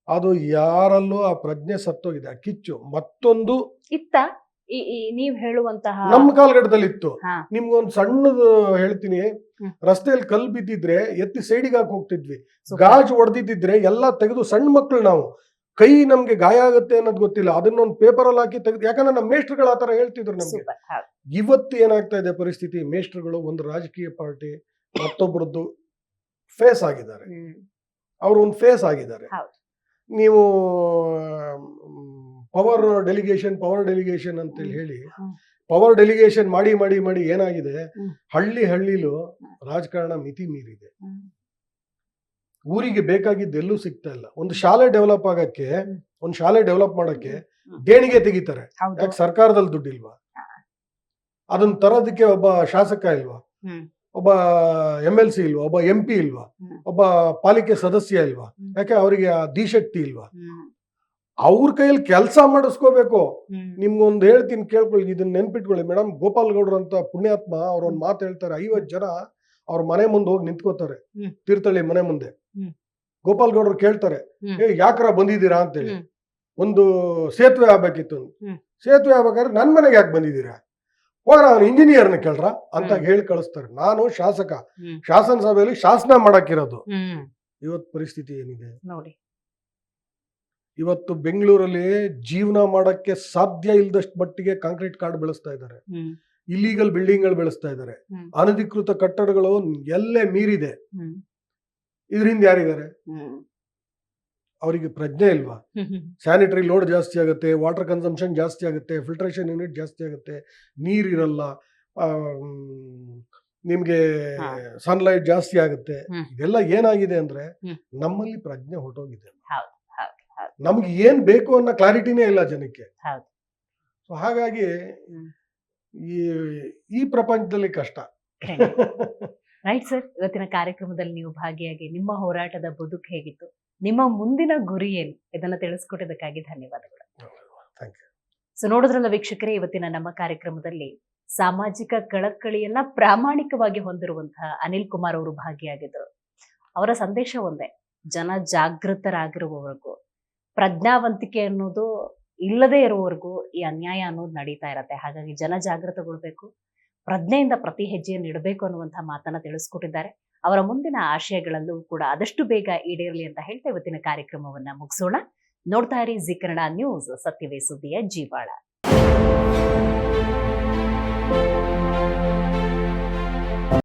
ಅದು ಯಾರಲ್ಲೂ ಆ ಪ್ರಜ್ಞೆ ಸತ್ತೋಗಿದೆ, ಆ ಕಿಚ್ಚು. ಮತ್ತೊಂದು ಇತ್ತ ನೀವ್ ಹೇಳುವಂತಹ ನಮ್ಮ ಕಾಲಘಟ್ಟದಲ್ಲಿ ಇತ್ತು. ಹಾ. ನಿಮ್ಗೊಂದು ಸಣ್ಣದು ಹೇಳ್ತೀನಿ, ಹ್ಮ್. ರಸ್ತೆಯಲ್ಲಿ ಕಲ್ ಬಿದ್ದಿದ್ರೆ ಎತ್ತಿ ಸೈಡಿಗೆ ಹಾಕಿ ಹೋಗ್ತಿದ್ವಿ. Super. ಗಾಜು ಹೊಡೆದಿದ್ರೆ ಎಲ್ಲ ತೆಗೆದು, ಸಣ್ಣ ಮಕ್ಕಳು ನಾವು, ಕೈ ನಮ್ಗೆ ಗಾಯ ಆಗುತ್ತೆ ಅನ್ನೋದು ಗೊತ್ತಿಲ್ಲ, ಅದನ್ನೊಂದು ಪೇಪರ್ ಅಲ್ಲಿ ಹಾಕಿ ತೆಗೆದು, ಯಾಕಂದ್ರೆ ನಮ್ಮ ಮೇಷ್ಟ್ರುಗಳು ಆ ತರ ಹೇಳ್ತಿದ್ರು ನಮ್ಗೆ. Super. ಹೌದು. ಇವತ್ತು ಏನಾಗ್ತಾ ಇದೆ ಪರಿಸ್ಥಿತಿ, ಮೇಷ್ಟ್ರುಗಳು ಒಂದು ರಾಜಕೀಯ ಪಾರ್ಟಿ ಮತ್ತೊಬ್ಬರದ್ದು ಫೇಸ್ ಆಗಿದ್ದಾರೆ. ಹ್ಮ್. ಅವರು ಒಂದು ಫೇಸ್ ಆಗಿದ್ದಾರೆ. ಹೌದು. ನೀವು ಪವರ್ ಡೆಲಿಗೇಷನ್ ಅಂತೇಳಿ ಹೇಳಿ ಹ್ಮ್. ಪವರ್ ಡೆಲಿಗೇಷನ್ ಮಾಡಿ ಮಾಡಿ ಮಾಡಿ ಏನಾಗಿದೆ, ಹ್ಮ್. ಹಳ್ಳಿಲೂ ರಾಜಕಾರಣ ಮಿತಿ ಮೀರಿದೆ. ಹ್ಮ್. ಊರಿಗೆ ಬೇಕಾಗಿದ್ದು ಎಲ್ಲೂ ಸಿಗ್ತಾ ಇಲ್ಲ. ಒಂದು ಶಾಲೆ ಡೆವಲಪ್ ಆಗಕ್ಕೆ, ಹ್ಮ್. ಒಂದು ಶಾಲೆ ಡೆವಲಪ್ ಮಾಡಕ್ಕೆ ಹ್ಮ್. ದೇಣಿಗೆ ತೆಗಿತಾರೆ. ಹೌದು. ಯಾಕೆ ಸರ್ಕಾರದಲ್ಲಿ ದುಡ್ಡಿಲ್ವಾ? ಅದನ್ನ ತರೋದಕ್ಕೆ ಒಬ್ಬ ಶಾಸಕ ಇಲ್ವಾ, ಹ್ಮ್. ಒಬ್ಬ MLC ಇಲ್ವಾ, ಒಬ್ಬ MP ಇಲ್ವಾ, ಹ್ಮ್. ಒಬ್ಬ ಪಾಲಿಕೆ ಸದಸ್ಯ ಇಲ್ವಾ? ಹ್ಮ್. ಯಾಕೆ ಅವರಿಗೆ ಆ ದಿಶಕ್ತಿ ಇಲ್ವಾ? ಹ್ಮ್. ಅವ್ರ ಕೈಯಲ್ಲಿ ಕೆಲಸ ಮಾಡಿಸ್ಕೋಬೇಕು. ಹ್ಮ್. ನಿಮ್ಗೊಂದು ಹೇಳ್ತೀನಿ, ಕೇಳ್ಕೊಳ್ಳಿ, ಇದನ್ನ ನೆನ್ಪಿಟ್ಕೊಳ್ಳಿ ಮೇಡಮ್. ಗೋಪಾಲ್ ಗೌಡ್ರು ಅಂತ ಪುಣ್ಯಾತ್ಮ, ಅವ್ರೊಂದು ಮಾತು ಹೇಳ್ತಾರೆ. 50 ಜನ ಅವ್ರ ಮನೆ ಮುಂದೆ ಹೋಗಿ ನಿಂತ್ಕೋತಾರೆ, ಹ್ಮ್. ತೀರ್ಥಹಳ್ಳಿ ಮನೆ ಮುಂದೆ. ಹ್ಮ್. ಗೋಪಾಲ್ ಗೌಡ್ರು ಕೇಳ್ತಾರೆ, ಹ್ಮ್. ಯಾಕ್ರ ಬಂದಿದ್ದೀರಾ ಅಂತೇಳಿ. ಹ್ಮ್. ಒಂದು ಸೇತುವೆ ಆಗ್ಬೇಕಿತ್ತು. ಹ್ಮ್. ಸೇತುವೆ ಆಗ್ಬೇಕಾದ್ರೆ ನನ್ ಮನೆಗೆ ಯಾಕೆ ಬಂದಿದ್ದೀರಾ, ಹೋಗ್ರ ಅವ್ನು ಇಂಜಿನಿಯರ್ನ ಕೇಳ್ರ ಅಂತ ಹೇಳಿ ಕಳಿಸ್ತಾರೆ. ನಾನು ಶಾಸಕ, ಹ್ಮ್. ಶಾಸನ ಸಭೆಯಲ್ಲಿ ಶಾಸನ ಮಾಡಕ್ಕಿರೋದು. ಹ್ಮ್. ಇವತ್ತು ಪರಿಸ್ಥಿತಿ ಏನಿದೆ ನೋಡಿ. ಇವತ್ತು ಬೆಂಗಳೂರಲ್ಲಿ ಜೀವನ ಮಾಡಕ್ಕೆ ಸಾಧ್ಯ ಇಲ್ದಷ್ಟು ಮಟ್ಟಿಗೆ ಕಾಂಕ್ರೀಟ್ ಕಾಡ್ ಬೆಳೆಸ್ತಾ ಇದ್ದಾರೆ, ಇಲ್ಲೀಗಲ್ ಬಿಲ್ಡಿಂಗ್ಗಳು ಬೆಳೆಸ್ತಾ ಇದ್ದಾರೆ, ಅನಧಿಕೃತ ಕಟ್ಟಡಗಳು ಎಲ್ಲೇ ಮೀರಿದೆ. ಇದರಿಂದ ಯಾರಿದ್ದಾರೆ? ಅವರಿಗೆ ಪ್ರಜ್ಞೆ ಇಲ್ವಾ? ಸ್ಯಾನಿಟರಿ ಲೋಡ್ ಜಾಸ್ತಿ ಆಗುತ್ತೆ, ವಾಟರ್ ಕನ್ಸಂಪ್ಷನ್ ಜಾಸ್ತಿ ಆಗುತ್ತೆ, ಫಿಲ್ಟ್ರೇಷನ್ ಯೂನಿಟ್ ಜಾಸ್ತಿ ಆಗುತ್ತೆ, ನೀರಿರಲ್ಲ, ನಿಮ್ಗೆ ಸನ್ಲೈಟ್ ಜಾಸ್ತಿ ಆಗುತ್ತೆ. ಇದೆಲ್ಲ ಏನಾಗಿದೆ ಅಂದ್ರೆ ನಮ್ಮಲ್ಲಿ ಪ್ರಜ್ಞೆ ಹೊರಟೋಗಿದೆ. ನಮ್ಗೆ ಏನ್ ಬೇಕು ಅನ್ನೋ ಕ್ಲಾರಿಟಿನೇ ಇಲ್ಲ ಜನಕ್ಕೆ. ಸೊ ಹಾಗಾಗಿ ಈ ಪ್ರಪಂಚದಲ್ಲಿ ಕಷ್ಟ. ರೈಟ್ ಸರ್, ಇವತ್ತಿನ ಕಾರ್ಯಕ್ರಮದಲ್ಲಿ ನೀವು ಭಾಗಿಯಾಗಿ ನಿಮ್ಮ ಹೋರಾಟದ ಬದುಕು ಹೇಗಿತ್ತು, ನಿಮ್ಮ ಮುಂದಿನ ಗುರಿ ಏನು, ಇದನ್ನ ತಿಳಿಸ್ಕೊಟ್ಟಿದ್ದಕ್ಕಾಗಿ ಧನ್ಯವಾದಗಳು. ಸೊ ನೋಡಿದ್ರಲ್ಲ ವೀಕ್ಷಕರೇ, ಇವತ್ತಿನ ನಮ್ಮ ಕಾರ್ಯಕ್ರಮದಲ್ಲಿ ಸಾಮಾಜಿಕ ಕಳಕಳಿಯನ್ನ ಪ್ರಾಮಾಣಿಕವಾಗಿ ಹೊಂದಿರುವಂತಹ ಅನಿಲ್ ಕುಮಾರ್ ಅವರು ಭಾಗಿಯಾಗಿದ್ದರು. ಅವರ ಸಂದೇಶ ಒಂದೇ, ಜನ ಜಾಗೃತರಾಗಿರುವವರೆಗೂ, ಪ್ರಜ್ಞಾವಂತಿಕೆ ಅನ್ನೋದು ಇಲ್ಲದೆ ಇರುವವರೆಗೂ ಈ ಅನ್ಯಾಯ ಅನ್ನೋದು ನಡೀತಾ ಇರತ್ತೆ. ಹಾಗಾಗಿ ಜನ ಜಾಗೃತಗೊಳ್ಬೇಕು, ಪ್ರಜ್ಞೆಯಿಂದ ಪ್ರತಿ ಹೆಜ್ಜೆಯನ್ನು ಇಡಬೇಕು ಅನ್ನುವಂತಹ ಮಾತನ್ನ ತಿಳಿಸ್ಕೊಟ್ಟಿದ್ದಾರೆ. ಅವರ ಮುಂದಿನ ಆಶಯಗಳಲ್ಲೂ ಕೂಡ ಆದಷ್ಟು ಬೇಗ ಈಡೇರಲಿ ಅಂತ ಹೇಳ್ತಾ ಇವತ್ತಿನ ಕಾರ್ಯಕ್ರಮವನ್ನ ಮುಗಿಸೋಣ. ನೋಡ್ತಾ ಇರಿ ಜಿ ಕನ್ನಡ ನ್ಯೂಸ್, ಸತ್ಯವೇ ಸುದ್ದಿಯ ಜೀವಾಳ.